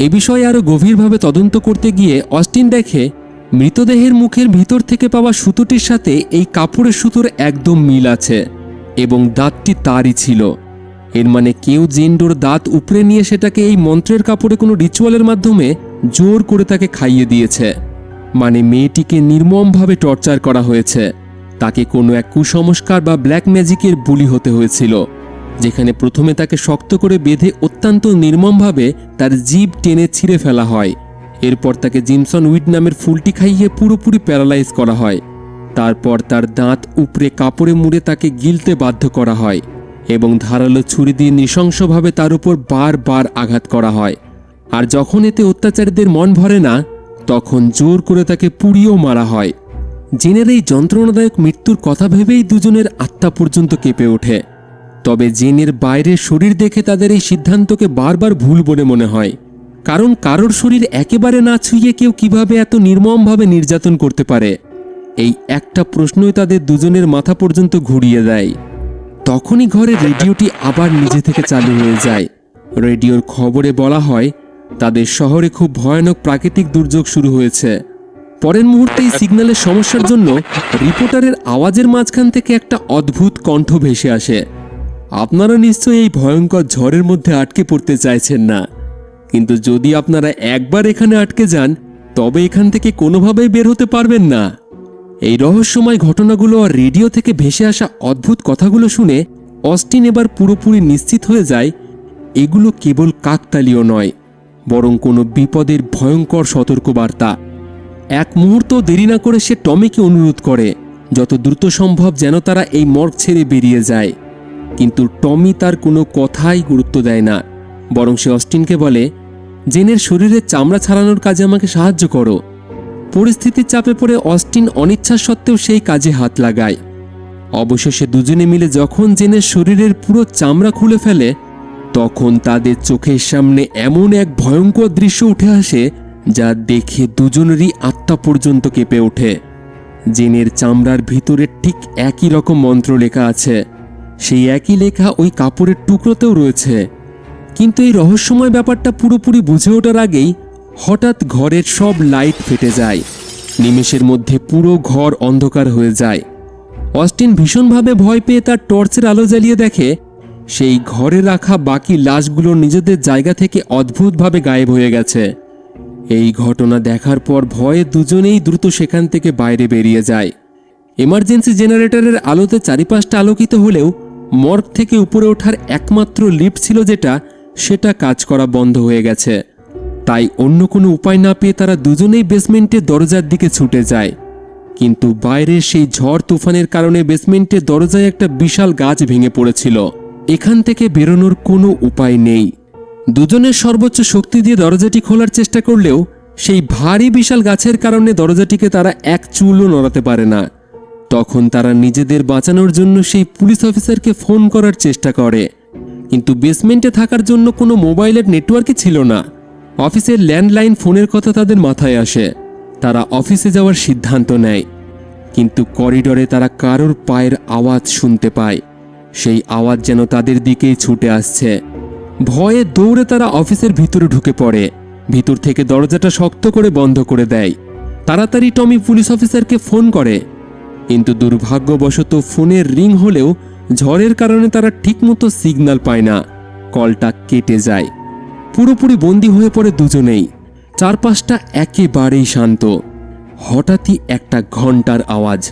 এ বিষয়ে আরও গভীরভাবে তদন্ত করতে গিয়ে অস্টিন দেখে মৃতদেহের মুখের ভিতর থেকে পাওয়া সুতোটির সাথে এই কাপড়ের সুতোর একদম মিল আছে, এবং দাঁতটি তারই ছিল। এর মানে কেউ জেন্ডোর দাঁত উপড়ে নিয়ে সেটাকে এই মন্ত্রের কাপড়ে কোনো রিচুয়ালের মাধ্যমে জোর করে তাকে খাইয়ে দিয়েছে। মানে মেয়েটিকে নির্মমভাবে টর্চার করা হয়েছে। তাকে কোনো এক কুসংস্কার বা ব্ল্যাক ম্যাজিকের বলি হতে হয়েছিল, যেখানে প্রথমে তাকে শক্ত করে বেঁধে অত্যন্ত নির্মমভাবে তার জিভ টেনে ছিঁড়ে ফেলা হয়। এরপর তাকে জিমসন উইড নামের ফুলটি খাইয়ে পুরোপুরি প্যারালাইজ করা হয়। তারপর তার দাঁত উপরে কাপড়ে মুড়ে তাকে গিলতে বাধ্য করা হয়, এবং ধারালো ছুরি দিয়ে নৃশংসভাবে তার উপর বারবার আঘাত করা হয়। আর যখন এতে অত্যাচারীদের মন ভরে না, তখন জোর করে তাকে পুড়িয়েও মারা হয়। জেনের এই যন্ত্রণাদায়ক মৃত্যুর কথা ভেবেই দুজনের আত্মা পর্যন্ত কেঁপে ওঠে। তবে জেনের বাইরের শরীর দেখে তাদের এই সিদ্ধান্তকে বারবার ভুল বলে মনে হয়, কারণ কারোর শরীর একেবারে না ছুঁয়ে কেউ কিভাবে এত নির্মমভাবে নির্যাতন করতে পারে, এই একটা প্রশ্নই তাদের দুজনের মাথা পর্যন্ত ঘুরিয়ে দেয়। তখনই ঘরের রেডিওটি আবার নিজে থেকে চালু হয়ে যায়। রেডিওর খবরে বলা হয় তাদের শহরে খুব ভয়ানক প্রাকৃতিক দুর্যোগ শুরু হয়েছে। পরের মুহূর্তেই সিগন্যালের সমস্যার জন্য রিপোর্টারের আওয়াজের মাঝখান থেকে একটা অদ্ভুত কণ্ঠ ভেসে আসে। আপনারা নিশ্চয়ই এই ভয়ঙ্কর ঝড়ের মধ্যে আটকে পড়তে চাইছেন না, কিন্তু যদি আপনারা একবার এখানে আটকে যান তবে এখান থেকে কোনোভাবেই বের হতে পারবেন না। এই রহস্যময় ঘটনাগুলো আর রেডিও থেকে ভেসে আসা অদ্ভুত কথাগুলো শুনে অস্টিন এবার পুরোপুরি নিশ্চিত হয়ে যায় এগুলো কেবল কাকতালীয় নয়, বরং কোনো বিপদের ভয়ঙ্কর সতর্কবার্তা। এক মুহূর্ত দেরি না করে সে টমিকে অনুরোধ করে যত দ্রুত সম্ভব যেন তারা এই মর্গ ছেড়ে বেরিয়ে যায়। কিন্তু টমি তার কোনো কথাই গুরুত্ব দেয় না, বরং সে অস্টিনকে বলে, জেনের শরীরে চামড়া ছাড়ানোর কাজে আমাকে সাহায্য করো। পরিস্থিতির চাপে পড়ে অস্টিন অনিচ্ছা সত্ত্বেও সেই কাজে হাত লাগায়। অবশেষে দুজনে মিলে যখন জেনের শরীরের পুরো চামড়া খুলে ফেলে, তখন তাদের চোখের সামনে এমন এক ভয়ঙ্কর দৃশ্য উঠে আসে যা দেখে দুজনেরই আত্মা পর্যন্ত কেঁপে ওঠে। জেনের চামড়ার ভিতরে ঠিক একই রকম মন্ত্র লেখা আছে, সেই একই লেখা ওই কাপড়ের টুকরোতেও রয়েছে। কিন্তু এই রহস্যময় ব্যাপারটা পুরোপুরি বুঝে ওঠার আগেই হঠাৎ ঘরের সব লাইট ফেটে যায়। নিমেষের মধ্যে পুরো ঘর অন্ধকার হয়ে যায়। অস্টিন ভীষণভাবে ভয় পেয়ে তার টর্চের আলো জ্বালিয়ে দেখে সেই ঘরে রাখা বাকি লাশগুলো নিজেদের জায়গা থেকে অদ্ভুতভাবে গায়েব হয়ে গেছে। এই ঘটনা দেখার পর ভয়ে দুজনেই দ্রুত সেখান থেকে বাইরে বেরিয়ে যায়। এমার্জেন্সি জেনারেটরের আলোতে চারিপাশটা আলোকিত হলেও মর্গ থেকে উপরে ওঠার একমাত্র লিফট ছিল সেটা কাজ করা বন্ধ হয়ে গেছে। তাই অন্য কোনো উপায় না পেয়ে তারা দুজনেই বেসমেন্টের দরজার দিকে ছুটে যায়। কিন্তু বাইরের সেই ঝড় তুফানের কারণে বেসমেন্টের দরজায় একটা বিশাল গাছ ভেঙে পড়েছিল। এখান থেকে বেরোনোর কোনো উপায় নেই। দুজনের সর্বোচ্চ শক্তি দিয়ে দরজাটি খোলার চেষ্টা করলেও সেই ভারী বিশাল গাছের কারণে দরজাটিকে তারা এক চুলও নড়াতে পারে না। তখন তারা নিজেদের বাঁচানোর জন্য সেই পুলিশ অফিসারকে ফোন করার চেষ্টা করে, কিন্তু বেসমেন্টে থাকার জন্য কোনো মোবাইলের নেটওয়ার্কই ছিল না। অফিসের ল্যান্ডলাইন ফোনের কথা তাদের মাথায় আসে। তারা অফিসে যাওয়ার সিদ্ধান্ত নেয়, কিন্তু করিডোরে তারা কারোর পায়ের আওয়াজ শুনতে পায়। সেই আওয়াজ যেন তাদের দিকেই ছুটে আসছে। ভয়ে দৌড়ে তারা অফিসের ভিতরে ঢুকে পড়ে। ভিতর থেকে দরজাটা শক্ত করে বন্ধ করে দেয়। তাড়াতাড়ি টমি পুলিশ অফিসারকে ফোন করে, কিন্তু দুর্ভাগ্যবশত ফোনের রিং হলেও ঝড়ের কারণে তারা ঠিকমতো সিগন্যাল পায় না। কলটা কেটে যায়। পুরোপুরি বন্দী হয়ে পড়ে দুজনেই। চারপাশটা একেবারেই শান্ত। হঠাৎই একটা ঘন্টার আওয়াজ।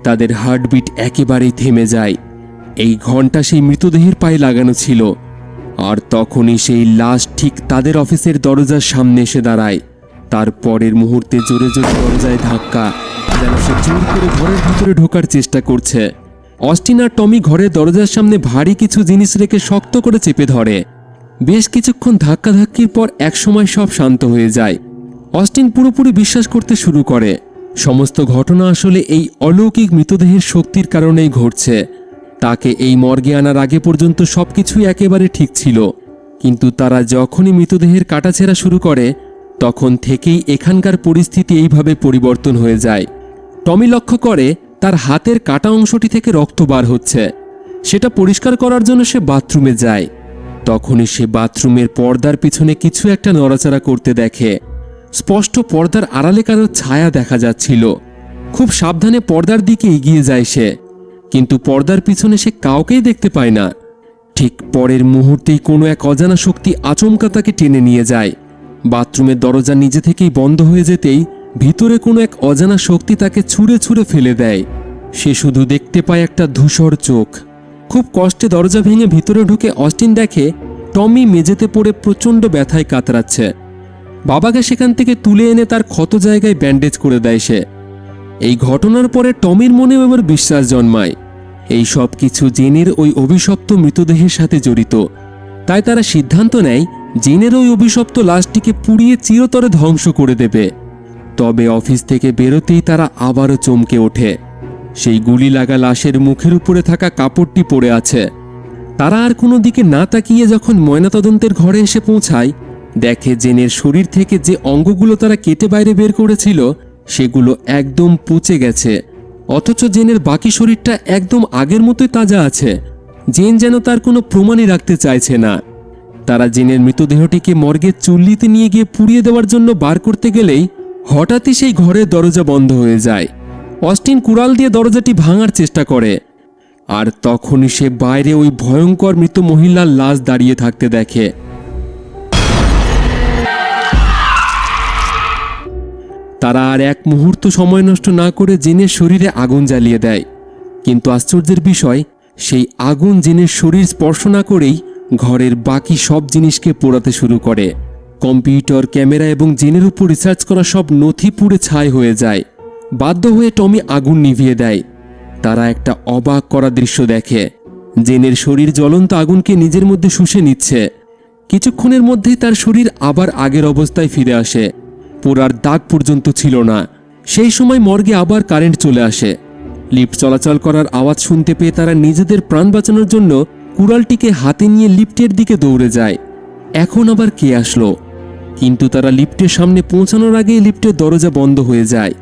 তাদের হার্টবিট একেবারেই থেমে যায়। এই ঘন্টা সেই মৃতদেহের পায়ে লাগানো ছিল। আর তখনই সেই লাশ ঠিক তাদের অফিসের দরজার সামনে এসে দাঁড়ায়। তারপরের মুহূর্তে জোরে জোরে দরজায় ধাক্কা, যেন সে জোর করে ঘরের ভিতরে ঢোকার চেষ্টা করছে। অস্টিন আর টমি ঘরের দরজার সামনে ভারী কিছু জিনিস রেখে শক্ত করে চেপে ধরে। বেশ কিছুক্ষণ ধাক্কাধাক্কির পর একসময় সব শান্ত হয়ে যায়। অস্টিন পুরোপুরি বিশ্বাস করতে শুরু করে সমস্ত ঘটনা আসলে এই অলৌকিক মৃতদেহের শক্তির কারণেই ঘটছে। তাকে এই মর্গে আনার আগে পর্যন্ত সবকিছুই একেবারে ঠিক ছিল, কিন্তু তারা যখনই মৃতদেহের কাটাছেঁড়া শুরু করে তখন থেকেই এখানকার পরিস্থিতি এইভাবে পরিবর্তন হয়ে যায়। টমি লক্ষ্য করে তার হাতের কাটা অংশটি থেকে রক্ত বার হচ্ছে। সেটা পরিষ্কার করার জন্য সে বাথরুমে যায়। তখনই সে বাথরুমের পর্দার পিছনে কিছু একটা নড়াচড়া করতে দেখে। স্পষ্ট পর্দার আড়ালে কারো ছায়া দেখা যাচ্ছিল। খুব সাবধানে পর্দার দিকে এগিয়ে যায় সে, কিন্তু পর্দার পিছনে সে কাউকেই দেখতে পায় না। ঠিক পরের মুহূর্তেই কোনো এক অজানা শক্তি আচমকা তাকে টেনে নিয়ে যায়। বাথরুমের দরজা নিজে থেকেই বন্ধ হয়ে যেতেই ভিতরে কোনো এক অজানা শক্তি তাকে ছুঁড়ে ছুঁড়ে ফেলে দেয়। সে শুধু দেখতে পায় একটা ধূসর চোখ। খুব কষ্টে দরজা ভেঙে ভিতরে ঢুকে অস্টিন দেখে টমি মেঝেতে পড়ে প্রচণ্ড ব্যথায় কাতরাচ্ছে। বাবাকে সেখান থেকে তুলে এনে তার ক্ষত জায়গায় ব্যান্ডেজ করে দেয় সে। এই ঘটনার পরে টমির মনেও এবার বিশ্বাস জন্মায় এই সব কিছু জেনের ওই অভিশপ্ত মৃতদেহের সাথে জড়িত। তাই তারা সিদ্ধান্ত নেয় জেনের ওই অভিশপ্ত লাশটিকে পুড়িয়ে চিরতরে ধ্বংস করে দেবে। তবে অফিস থেকে বেরোতেই তারা আবারও চমকে ওঠে। সেই গুলি লাগা লাশের মুখের উপরে থাকা কাপড়টি পড়ে আছে। তারা আর কোনো দিকে না তাকিয়ে যখন ময়নাতদন্তের ঘরে এসে পৌঁছায়, দেখে জেনের শরীর থেকে যে অঙ্গগুলো তারা কেটে বাইরে বের করেছিল সেগুলো একদম পচে গেছে, অথচ জেনের বাকি শরীরটা একদম আগের মতোই তাজা আছে। জেন যেন তার কোনো প্রমাণই রাখতে চাইছে না। তারা জেনের মৃতদেহটিকে মর্গের চুল্লিতে নিয়ে গিয়ে পুড়িয়ে দেওয়ার জন্য বার করতে গেলেই হঠাৎই সেই ঘরের দরজা বন্ধ হয়ে যায়। অস্টিন কুড়াল দিয়ে দরজাটি ভাঙার চেষ্টা করে, আর তখনই সে বাইরে ওই ভয়ঙ্কর মৃত মহিলার লাশ দাঁড়িয়ে থাকতে দেখে। তারা আর এক মুহূর্ত সময় নষ্ট না করে জেনের শরীরে আগুন জ্বালিয়ে দেয়। কিন্তু আশ্চর্যের বিষয়, সেই আগুন জেনের শরীর স্পর্শ না করেই ঘরের বাকি সব জিনিসকে পোড়াতে শুরু করে। কম্পিউটার, ক্যামেরা এবং জেনের উপর রিসার্চ করা সব নথি পুড়ে ছাই হয়ে যায়। বাধ্য হয়ে টমি আগুন নিভিয়ে দেয়। তারা একটা অবাক করা দৃশ্য দেখে। জেনের শরীর জ্বলন্ত আগুনকে নিজের মধ্যে শুষে নিচ্ছে। কিছুক্ষণের মধ্যেই তার শরীর আবার আগের অবস্থায় ফিরে আসে। পোড়ার দাগ পর্যন্ত ছিল না। সেই সময় মর্গে আবার কারেন্ট চলে আসে। লিফট চলাচল করার আওয়াজ শুনতে পেয়ে তারা নিজেদের প্রাণ বাঁচানোর জন্য কুড়ালটিকে হাতে নিয়ে লিফটের দিকে দৌড়ে যায়। এখন আবার কে আসলো? কিন্তু তারা লিফটের সামনে পৌঁছানোর আগেই লিফটের দরজা বন্ধ হয়ে যায়।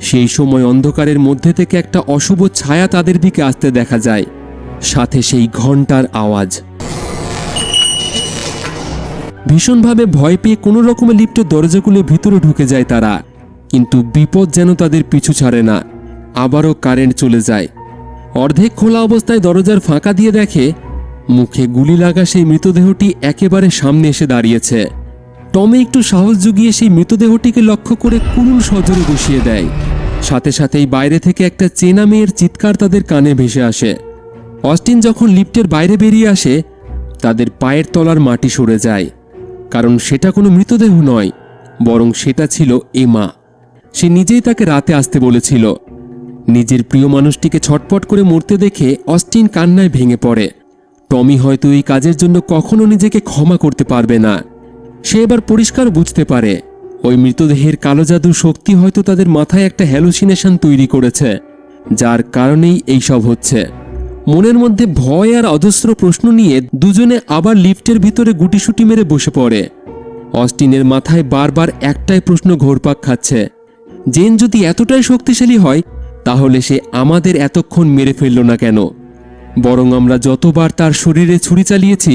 সেই সময় অন্ধকারের মধ্যে থেকে একটা অশুভ ছায়া তাদের দিকে আসতে দেখা যায়, সাথে সেই ঘন্টার আওয়াজ। ভীষণভাবে ভয় পেয়ে কোনো রকমে লিফটের দরজা খুলে ভিতরে ঢুকে যায় তারা। কিন্তু বিপদ যেন তাদের পিছু ছাড়ে না। আবারও কারেন্ট চলে যায়। অর্ধেক খোলা অবস্থায় দরজার ফাঁকা দিয়ে দেখে মুখে গুলি লাগা সেই মৃতদেহটি একেবারে সামনে এসে দাঁড়িয়েছে। টমি একটু সাহস জুগিয়ে সেই মৃতদেহটিকে লক্ষ্য করে কুরুল সজোরে বসিয়ে দেয়। সাথে সাথেই বাইরে থেকে একটা চেনা মেয়ের চিৎকার তাদের কানে ভেসে আসে। অস্টিন যখন লিফটের বাইরে বেরিয়ে আসে, তাদের পায়ের তলার মাটি সরে যায়। কারণ সেটা কোনো মৃতদেহ নয়, বরং সেটা ছিল এমা। সে নিজেই তাকে রাতে আসতে বলেছিল। নিজের প্রিয় মানুষটিকে ছটপট করে মরতে দেখে অস্টিন কান্নায় ভেঙে পড়ে। টমি হয়তো এই কাজের জন্য কখনো নিজেকে ক্ষমা করতে পারবে না। সে এবার পরিষ্কার বুঝতে পারে ওই মৃতদেহের কালো জাদুর শক্তি হয়তো তাদের মাথায় একটা হ্যালুসিনেশন তৈরি করেছে, যার কারণেই এইসব হচ্ছে। মনের মধ্যে ভয় আর অজস্র প্রশ্ন নিয়ে দুজনে আবার লিফটের ভিতরে গুটিসুটি মেরে বসে পড়ে। অস্টিনের মাথায় বারবার একটাই প্রশ্ন ঘোরপাক খাচ্ছে, জেন যদি এতটাই শক্তিশালী হয় তাহলে সে আমাদের এতক্ষণ মেরে ফেলল না কেন? বরং আমরা যতবার তার শরীরে ছুরি চালিয়েছি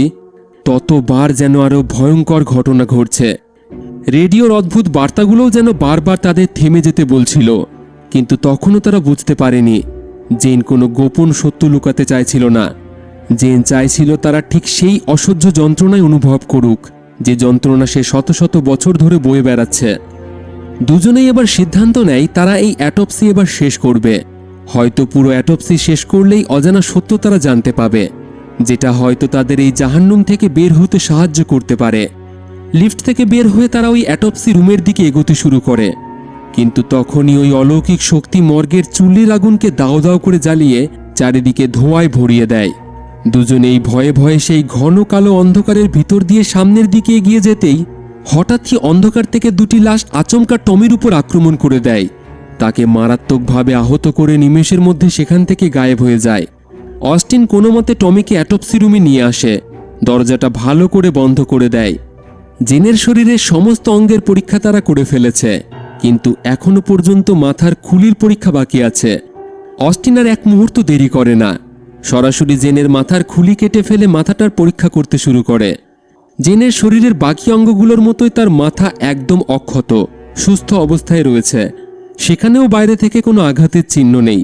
ততবার যেন আরো ভয়ঙ্কর ঘটনা ঘটছে। রেডিওর অদ্ভুত বার্তাগুলোও যেন বারবার তাদের থেমে যেতে বলছিল। কিন্তু তখনও তারা বুঝতে পারেনি জেন কোনো গোপন সত্য লুকাতে চাইছিল না। জেন চাইছিল তারা ঠিক সেই অসহ্য যন্ত্রণায় অনুভব করুক, যে যন্ত্রণা সে শত শত বছর ধরে বয়ে বেড়াচ্ছে। দুজনেই এবার সিদ্ধান্ত নেয় তারা এই অ্যাটপসি এবার শেষ করবে। হয়তো পুরো অ্যাটপসি শেষ করলেই অজানা সত্য তারা জানতে পাবে, যেটা হয়তো তাদের এই জাহান্নুম থেকে বের হতে সাহায্য করতে পারে। লিফট থেকে বের হয়ে তারা ওই অ্যাটপসি রুমের দিকে এগোতে শুরু করে। কিন্তু তখনই ওই অলৌকিক শক্তি মর্গের চুল্লির আগুনকে দাও দাও করে জ্বালিয়ে চারিদিকে ধোঁয়ায় ভরিয়ে দেয়। দুজনেই ভয়ে ভয়ে সেই ঘন কালো অন্ধকারের ভিতর দিয়ে সামনের দিকে এগিয়ে যেতেই হঠাৎই অন্ধকার থেকে দুটি লাশ আচমকা টমির উপর আক্রমণ করে দেয়। তাকে মারাত্মকভাবে আহত করে নিমেষের মধ্যে সেখান থেকে গায়েব হয়ে যায়। অস্টিন কোনো মতে টমিকে অ্যাটপসি রুমে নিয়ে আসে, দরজাটা ভালো করে বন্ধ করে দেয়। জেনের শরীরের সমস্ত অঙ্গের পরীক্ষা তারা করে ফেলেছে, কিন্তু এখনো পর্যন্ত মাথার খুলির পরীক্ষা বাকি আছে। অস্টিন আর এক মুহূর্ত দেরি করে না, সরাসরি জেনের মাথার খুলি কেটে ফেলে মাথাটার পরীক্ষা করতে শুরু করে। জেনের শরীরের বাকি অঙ্গগুলোর মতোই তার মাথা একদম অক্ষত, সুস্থ অবস্থায় রয়েছে। সেখানেও বাইরে থেকে কোনো আঘাতের চিহ্ন নেই।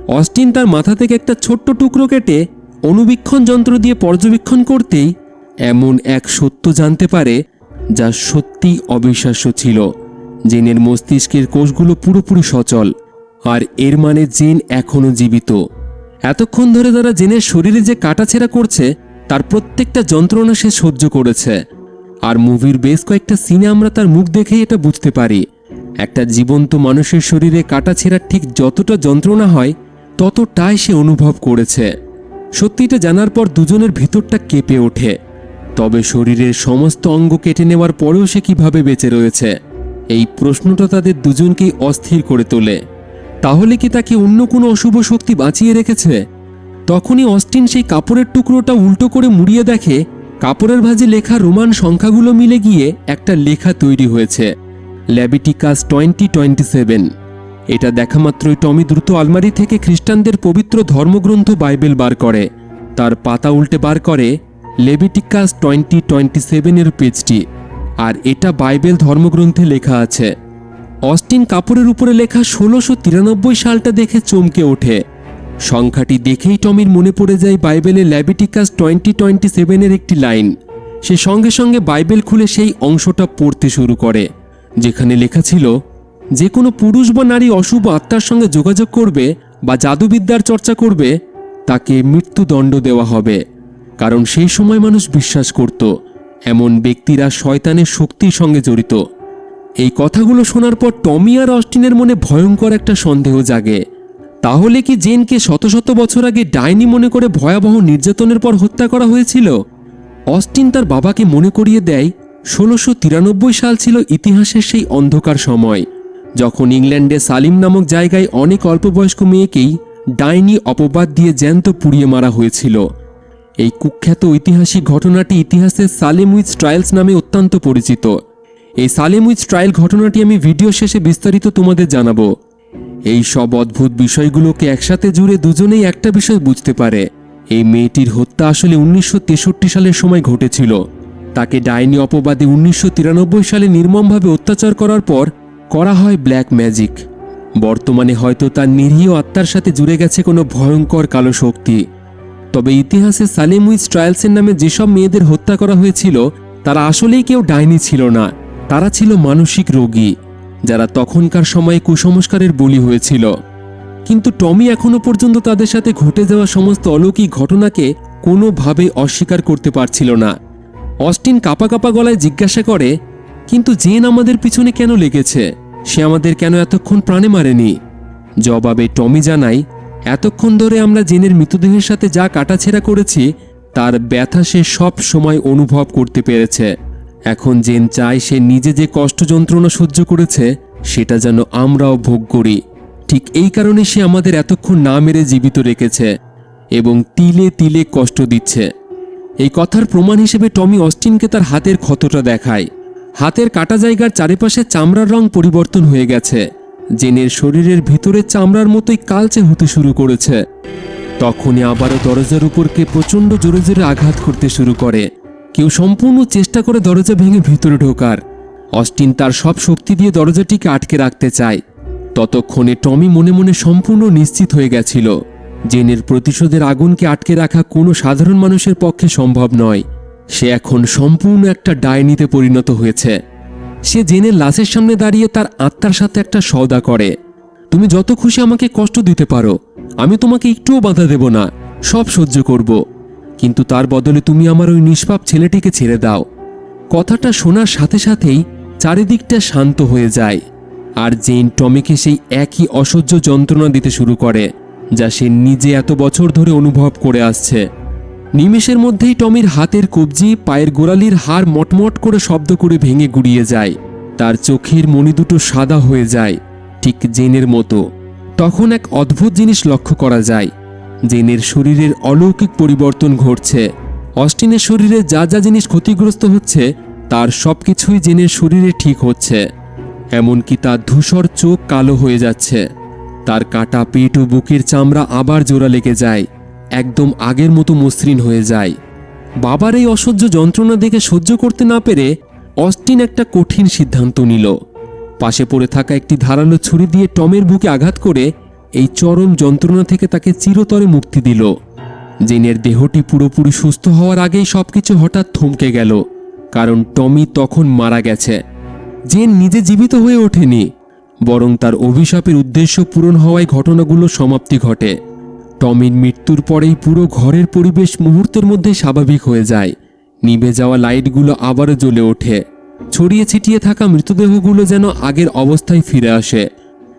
অস্টিন তার মাথা থেকে একটা ছোট্ট টুকরো কেটে অনুবীক্ষণ যন্ত্র দিয়ে পর্যবেক্ষণ করতেই এমন এক সত্য জানতে পারে যা সত্যি অবিশ্বাস্য ছিল। জেনের মস্তিষ্কের কোষগুলো পুরোপুরি সচল, আর এর মানে জেন এখনো জীবিত। এতক্ষণ ধরে তারা জেনের শরীরে যে কাটাছেঁড়া করছে তার প্রত্যেকটা যন্ত্রণা সে সহ্য করেছে। আর মুভির বেশ কয়েকটা সিনে আমরা তার মুখ দেখেই এটা বুঝতে পারি, একটা জীবন্ত মানুষের শরীরে কাটাছেঁড়ার ঠিক যতটা যন্ত্রণা হয় ততটাই সে অনুভব করেছে। সত্যিটা জানার পর দুজনের ভিতরটা কেঁপে ওঠে। তবে শরীরের সমস্ত অঙ্গ কেটে নেওয়ার পরেও সে কিভাবে বেঁচে রয়েছে, এই প্রশ্নটা তাদের দুজনকেই অস্থির করে তোলে। তাহলে কি তাকে অন্য কোনো অশুভ শক্তি বাঁচিয়ে রেখেছে? তখনই অস্টিন সেই কাপড়ের টুকরোটা উল্টো করে মুড়িয়ে দেখে কাপড়ের ভাঁজে লেখা রোমান সংখ্যাগুলো মিলে গিয়ে একটা লেখা তৈরি হয়েছে, লেভিটিকাস 20:27। এটা দেখা মাত্রই টমি দ্রুত আলমারি থেকে খ্রিস্টানদের পবিত্র ধর্মগ্রন্থ বাইবেল বার করে। তার পাতা উল্টে বার করে লেভিটিকাস 20:27 পেজটি, আর এটা বাইবেল ধর্মগ্রন্থে লেখা আছে। অস্টিন কাপড়ের উপরে লেখা 1693 সালটা দেখে চমকে ওঠে। সংখ্যাটি দেখেই টমির মনে পড়ে যায় বাইবেলে লেভিটিকাস 20:27 একটি লাইন। সে সঙ্গে সঙ্গে বাইবেল খুলে সেই অংশটা পড়তে শুরু করে, যেখানে লেখা ছিল, যে কোনো পুরুষ বা নারী অশুভ আত্মার সঙ্গে যোগাযোগ করবে বা জাদুবিদ্যার চর্চা করবে তাকে মৃত্যুদণ্ড দেওয়া হবে, কারণ সেই সময় মানুষ বিশ্বাস করত এমন ব্যক্তিরা শয়তানের শক্তির সঙ্গে জড়িত। এই কথাগুলো শোনার পর টমি আর অস্টিনের মনে ভয়ঙ্কর একটা সন্দেহ জাগে। তাহলে কি জেনকে শত শত বছর আগে ডাইনি মনে করে ভয়াবহ নির্যাতনের পর হত্যা করা হয়েছিল? অস্টিন তার বাবাকে মনে করিয়ে দেয় 1693 সাল ছিল ইতিহাসের সেই অন্ধকার সময়, যখন ইংল্যান্ডে সালিম নামক জায়গায় অনেক অল্পবয়স্ক মেয়েকেই ডাইনি অপবাদ দিয়ে জ্যান্ত পুড়িয়ে মারা হয়েছিল। এই কুখ্যাত ঐতিহাসিক ঘটনাটি ইতিহাসে সালেম উইচ ট্রায়ালস নামে অত্যন্ত পরিচিত। এই সালেম উইচ ট্রায়াল ঘটনাটি আমি ভিডিও শেষে বিস্তারিত তোমাদের জানাবো। এই সব অদ্ভুত বিষয়গুলোকে একসাথে জুড়ে দুজনেই একটা বিষয় বুঝতে পারে, এই মেয়েটির হত্যা আসলে 1963 সালের সময় ঘটেছিল। তাকে ডাইনি অপবাদে 1993 সালে নির্মমভাবে অত্যাচার করার পর করা হয় ব্ল্যাক ম্যাজিক। বর্তমানে হয়তো তার নিরীহ আত্মার সাথে জুড়ে গেছে কোনো ভয়ঙ্কর কালো শক্তি। তবে ইতিহাসে সালেম উইচ ট্রায়ালসের নামে যেসব মেয়েদের হত্যা করা হয়েছিল তারা আসলেই কেউ ডাইনি ছিল না, তারা ছিল মানসিক রোগী যারা তখনকার সময়ে কুসংস্কারের বলি হয়েছিল। কিন্তু টমি এখনো পর্যন্ত তাদের সাথে ঘটে যাওয়া সমস্ত অলৌকিক ঘটনাকে কোনোভাবেই অস্বীকার করতে পারছিল না। অস্টিন কাঁপা কাঁপা গলায় জিজ্ঞাসা করে, কিন্তু জেন আমাদের পিছনে কেন লেগেছে? সে আমাদের কেন এতক্ষণ প্রাণে মারেনি? জবাবে টমি জানায়, এতক্ষণ ধরে আমরা জেনের মৃতদেহের সাথে যা কাটাছেঁড়া করেছি তার ব্যথা সে সব সময় অনুভব করতে পেরেছে। এখন জেন চায় সে নিজে যে কষ্ট যন্ত্রণা সহ্য করেছে সেটা যেন আমরাও ভোগ করি। ঠিক এই কারণে সে আমাদের এতক্ষণ না মেরে জীবিত রেখেছে এবং তিলে তিলে কষ্ট দিচ্ছে। এই কথার প্রমাণ হিসেবে টমি অস্টিনকে তার হাতের ক্ষতটা দেখায়। হাতের কাটা জায়গার চারিপাশে চামড়ার রং পরিবর্তন হয়ে গেছে, জেনের শরীরের ভিতরে চামড়ার মতোই কালচে হতে শুরু করেছে। তখনই আবারও দরজার উপর কে প্রচণ্ড জোরে জোরে আঘাত করতে শুরু করে। কেউ সম্পূর্ণ চেষ্টা করে দরজা ভেঙে ভিতরে ঢোকার। অস্টিন তার সব শক্তি দিয়ে দরজাটিকে আটকে রাখতে চায়। ততক্ষণে টমি মনে মনে সম্পূর্ণ নিশ্চিত হয়ে গেছিল জেনের প্রতিশোধের আগুনকে আটকে রাখা কোনো সাধারণ মানুষের পক্ষে সম্ভব নয়। সে এখন সম্পূর্ণ একটা ডাইনিতে পরিণত হয়েছে। সে জেনের লাশের সামনে দাঁড়িয়ে তার আত্মার সাথে একটা সওদা করে, তুমি যত খুশি আমাকে কষ্ট দিতে পারো, আমি তোমাকে একটুও বাধা দেব না, সব সহ্য করব, কিন্তু তার বদলে তুমি আমার ওই নিষ্পাপ ছেলেটিকে ছেড়ে দাও। কথাটা শোনার সাথে সাথেই চারিদিকটা শান্ত হয়ে যায়, আর জেন টমিকে সেই একই অসহ্য যন্ত্রণা দিতে শুরু করে যা সে নিজে এত বছর ধরে অনুভব করে আসছে। নিমেষের মধ্যেই টমির হাতের কবজি, পায়ের গোড়ালির হাড় মটমট করে শব্দ করে ভেঙে গুড়িয়ে যায়। তার চোখের মণি দুটো সাদা হয়ে যায়, ঠিক জেনের মতো। তখন এক অদ্ভুত জিনিস লক্ষ্য করা যায়, জেনের শরীরের অলৌকিক পরিবর্তন ঘটছে। অস্টিনের শরীরে যা যা জিনিস ক্ষতিগ্রস্ত হচ্ছে তার সবকিছুই জেনের শরীরে ঠিক হচ্ছে। এমনকি তার ধূসর চোখ কালো হয়ে যাচ্ছে, তার কাটা পেট ও বুকের চামড়া আবার জোড়া লেগে যায়, একদম আগের মতো মসৃণ হয়ে যায়। বাবার এই অসহ্য যন্ত্রণা দেখে সহ্য করতে না পেরে অস্টিন একটা কঠিন সিদ্ধান্ত নিল। পাশে পড়ে থাকা একটি ধারালো ছুরি দিয়ে টমের বুকে আঘাত করে এই চরম যন্ত্রণা থেকে তাকে চিরতরে মুক্তি দিল। জেনের দেহটি পুরোপুরি সুস্থ হওয়ার আগেই সবকিছু হঠাৎ থমকে গেল, কারণ টমি তখন মারা গেছে। জেন নিজে জীবিত হয়ে ওঠেনি, বরং তার অভিশাপের উদ্দেশ্য পূরণ হওয়ায় ঘটনাগুলোর সমাপ্তি ঘটে। টমির মৃত্যুর পরেই পুরো ঘরের পরিবেশ মুহূর্তের মধ্যে স্বাভাবিক হয়ে যায়। নিভে যাওয়া লাইটগুলো আবারও জ্বলে ওঠে, ছড়িয়ে ছিটিয়ে থাকা মৃতদেহগুলো যেন আগের অবস্থায় ফিরে আসে।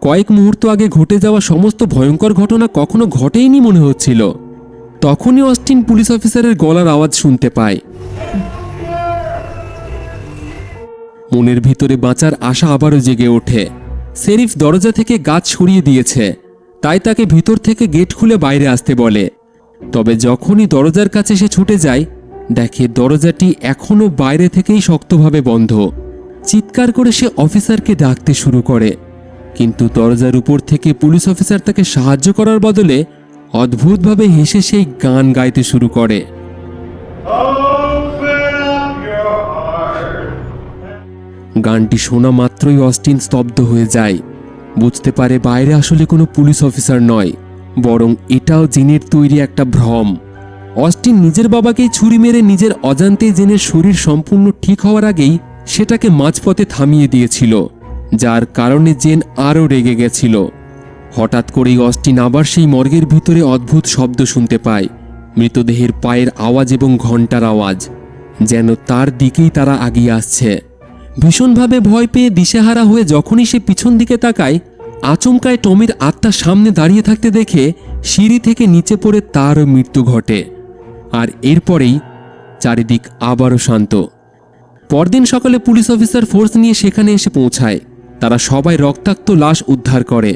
কয়েক মুহূর্ত আগে ঘটে যাওয়া সমস্ত ভয়ঙ্কর ঘটনা কখনো ঘটেইনি মনে হচ্ছিল। তখনই অস্টিন পুলিশ অফিসারের গলার আওয়াজ শুনতে পায়। মনের ভিতরে বাঁচার আশা আবারও জেগে ওঠে। শেরিফ দরজা থেকে গাছ সরিয়ে দিয়েছে, তাই তাকে ভিতর থেকে গেট খুলে বাইরে আসতে বলে। তবে যখনই দরজার কাছে সে ছুটে যায়, দেখে দরজাটি এখনও বাইরে থেকেই শক্তভাবে বন্ধ। চিৎকার করে সে অফিসারকে ডাকতে শুরু করে, কিন্তু দরজার উপর থেকে পুলিশ অফিসার তাকে সাহায্য করার বদলে অদ্ভুতভাবে হেসে সেই গান গাইতে শুরু করে। গানটি শোনা মাত্রই অস্টিন স্তব্ধ হয়ে যায়। বুঝতে পারে বাইরে আসলে কোনো পুলিশ অফিসার নয়, বরং এটাও জিনের তৈরি একটা ভ্রম। অস্টিন নিজের বাবাকেই ছুরি মেরে নিজের অজান্তে জেনের শরীর সম্পূর্ণ ঠিক হওয়ার আগেই সেটাকে মাঝপথে থামিয়ে দিয়েছিল, যার কারণে জেন আরও রেগে গেছিল। হঠাৎ করেই অস্টিন আবার সেই মর্গের ভিতরে অদ্ভুত শব্দ শুনতে পায়, মৃতদেহের পায়ের আওয়াজ এবং ঘণ্টার আওয়াজ, যেন তার দিকেই তারা আগিয়ে আসছে। ভীষণভাবে ভয় পেয়ে দিশেহারা হয়ে যখনই সে পিছন দিকে তাকায়, আচমকায় টমির আত্মা সামনে দাঁড়িয়ে থাকতে দেখে সিঁড়ি থেকে নিচে পড়ে তারও মৃত্যু ঘটে। আর এরপরেই চারিদিক আবারও শান্ত। পরদিন সকালে পুলিশ অফিসার ফোর্স নিয়ে সেখানে এসে পৌঁছায়। তারা সবাই রক্তাক্ত লাশ উদ্ধার করে।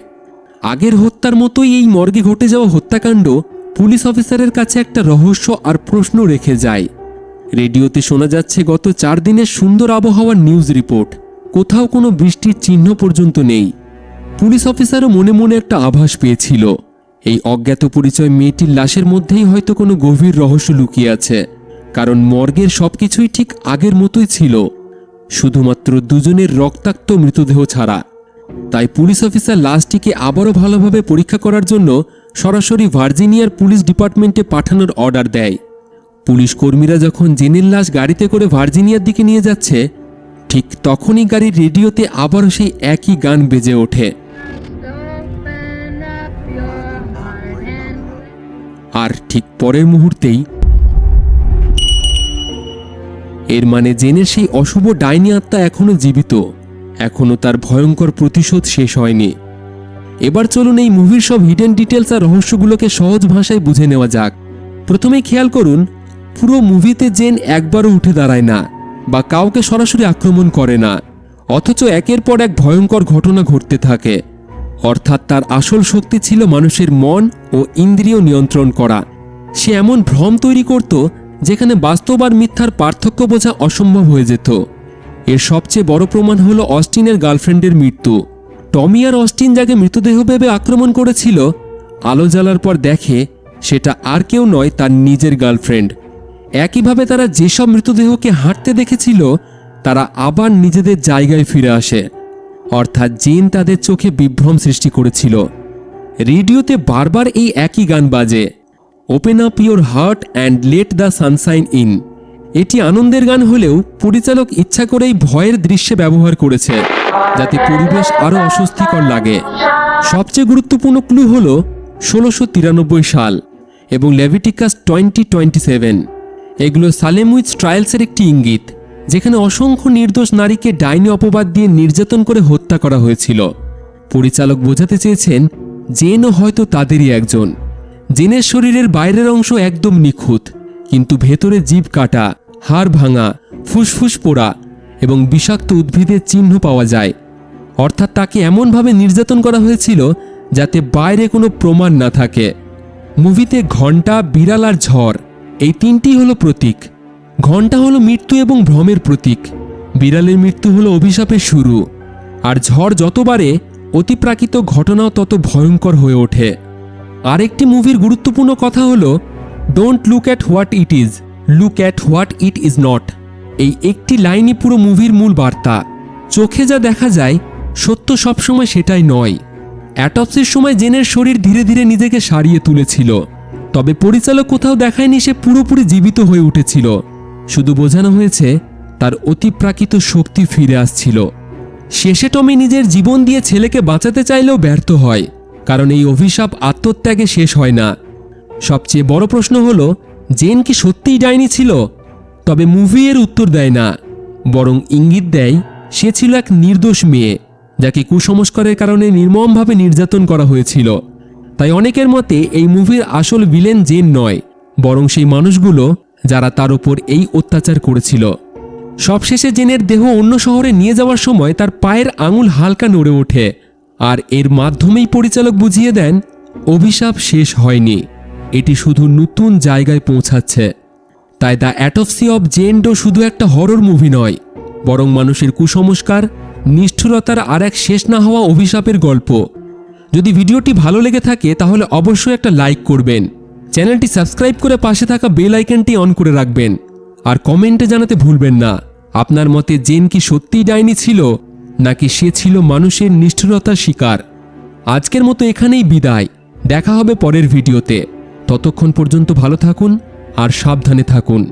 আগের হত্যার মতোই এই মর্গে ঘটে যাওয়া হত্যাকাণ্ড পুলিশ অফিসারের কাছে একটা রহস্য আর প্রশ্ন রেখে যায়। রেডিওতে শোনা যাচ্ছে গত 4 দিনের সুন্দর আবহাওয়ার নিউজ রিপোর্ট। কোথাও কোনো বৃষ্টির চিহ্ন পর্যন্ত নেই। পুলিশ অফিসারও মনে মনে একটা আভাস পেয়েছিল, এই অজ্ঞাত পরিচয় মেয়েটির লাশের মধ্যেই হয়তো কোনো গভীর রহস্য লুকিয়ে আছে। কারণ মর্গের সবকিছুই ঠিক আগের মতোই ছিল, শুধুমাত্র দুজনের রক্তাক্ত মৃতদেহ ছাড়া। তাই পুলিশ অফিসার লাশটিকে আবারও ভালোভাবে পরীক্ষা করার জন্য সরাসরি ভার্জিনিয়ার পুলিশ ডিপার্টমেন্টে পাঠানোর অর্ডার দেয়। পুলিশ কর্মীরা যখন জেনের লাশ গাড়িতে করে ভার্জিনিয়ার দিকে নিয়ে যাচ্ছে, ঠিক তখনই গাড়ির রেডিওতে আবারও সেই একই গান বেজে ওঠে। আর ঠিক পরের মুহূর্তেই এর মানে জেনের সেই অশুভ ডাইনি আত্মা এখনো জীবিত, এখনো তার ভয়ঙ্কর প্রতিশোধ শেষ হয়নি। এবার চলুন এই মুভির সব হিডেন ডিটেলস আর রহস্যগুলোকে সহজ ভাষায় বুঝে নেওয়া যাক। প্রথমেই খেয়াল করুন, পুরো মুভিতে জেন একবারও উঠে দাঁড়ায় না বা কাউকে সরাসরি আক্রমণ করে না, অথচ একের পর এক ভয়ঙ্কর ঘটনা ঘটতে থাকে। অর্থাৎ তার আসল শক্তি ছিল মানুষের মন ও ইন্দ্রিয় নিয়ন্ত্রণ করা। সে এমন ভ্রম তৈরি করত যেখানে বাস্তব আর মিথ্যার পার্থক্য বোঝা অসম্ভব হয়ে যেত। এর সবচেয়ে বড় প্রমাণ হলো অস্টিনের গার্লফ্রেন্ডের মৃত্যু। টমি আর অস্টিন যাকে মৃতদেহ ভেবে আক্রমণ করেছিল, আলো জ্বালার পর দেখে সেটা আর কেউ নয়, তার নিজের গার্লফ্রেন্ড। একইভাবে তারা যেসব মৃতদেহকে হাঁটতে দেখেছিল, তারা আবার নিজেদের জায়গায় ফিরে আসে। অর্থাৎ জেন তাদের চোখে বিভ্রম সৃষ্টি করেছিল। রেডিওতে বারবার এই একই গান বাজে, open up your heart and let the Sunshine in. এটি আনন্দের গান হলেও পরিচালক ইচ্ছা করেই ভয়ের দৃশ্যে ব্যবহার করেছে, যাতে পরিবেশ আরও অস্বস্তিকর লাগে। সবচেয়ে গুরুত্বপূর্ণ ক্লু হল 1693 সাল এবং লেভিটিকাস 20:27। এগুলো সালেম উইচ ট্রায়ালসের একটি ইঙ্গিত, যেখানে অসংখ্য নির্দোষ নারীকে ডাইনি অপবাদ দিয়ে নির্যাতন করে হত্যা করা হয়েছিল। পরিচালক বোঝাতে চেয়েছেন জেনও হয়তো তাদেরই একজন। জেনের শরীরের বাইরের অংশ একদম নিখুঁত, কিন্তু ভেতরে জিভ কাটা, হাড় ভাঙা, ফুসফুস পোড়া এবং বিষাক্ত উদ্ভিদের চিহ্ন পাওয়া যায়। অর্থাৎ তাকে এমনভাবে নির্যাতন করা হয়েছিল যাতে বাইরে কোনো প্রমাণ না থাকে। মুভিতে ঘণ্টা, বিড়াল আর ঝড়, এই তিনটি হলো প্রতীক। ঘণ্টা হলো মৃত্যু এবং ভ্রমের প্রতীক, বিড়ালের মৃত্যু হলো অভিশাপের শুরু, আর ঝড় যত বাড়ে অতিপ্রাকৃত ঘটনাও তত ভয়ঙ্কর হয়ে ওঠে। আরেকটি মুভির গুরুত্বপূর্ণ কথা হলো don't look at what it is, look at what it is not. এই একটি লাইনই পুরো মুভির মূল বার্তা। চোখে যা দেখা যায় সত্য সবসময় সেটাই নয়। অ্যাটপসির সময় জেনের শরীর ধীরে ধীরে নিজেকে সারিয়ে তুলেছিল, তবে পরিচালক কোথাও দেখায়নি সে পুরোপুরি জীবিত হয়ে উঠেছিল। শুধু বোঝানো হয়েছে তার অতিপ্রাকৃত শক্তি ফিরে আসছিল। শেষে টমি নিজের জীবন দিয়ে ছেলেকে বাঁচাতে চাইলেও ব্যর্থ হয়, কারণ এই অভিশাপ আত্মত্যাগে শেষ হয় না। সবচেয়ে বড় প্রশ্ন হলো জেন কি সত্যিই ডাইনি ছিল? তবে মুভি এর উত্তর দেয় না, বরং ইঙ্গিত দেয় সে ছিল এক নির্দোষ মেয়ে যাকে কুসংস্কারের কারণে নির্মমভাবে নির্যাতন করা হয়েছিল। তাই অনেকের মতে এই মুভির আসল ভিলেন জেন নয়, বরং সেই মানুষগুলো যারা তার উপর এই অত্যাচার করেছিল। সবশেষে জেনের দেহ অন্য শহরে নিয়ে যাওয়ার সময় তার পায়ের আঙুল হালকা নড়ে ওঠে, আর এর মাধ্যমেই পরিচালক বুঝিয়ে দেন অভিশাপ শেষ হয়নি, এটি শুধু নতুন জায়গায় পৌঁছাচ্ছে। তাই দ্য অ্যাটপসি অব জেন ডো শুধু একটা হরর মুভি নয়, বরং মানুষের কুসংস্কার, নিষ্ঠুরতার আর এক শেষ না হওয়া অভিশাপের গল্প। যদি ভিডিওটি ভালো লেগে থাকে তাহলে অবশ্যই একটা লাইক করবেন, চ্যানেলটি সাবস্ক্রাইব করে পাশে থাকা বেল আইকনটি অন করে রাখবেন, আর কমেন্টে জানাতে ভুলবেন না আপনার মতে জেন কি সত্যিই ডাইনি ছিল নাকি সে ছিল মানুষের নিষ্ঠুরতার শিকার। আজকের মতো এখানেই বিদায়, দেখা হবে পরের ভিডিওতে। ততক্ষণ পর্যন্ত ভালো থাকুন আর সাবধানে থাকুন।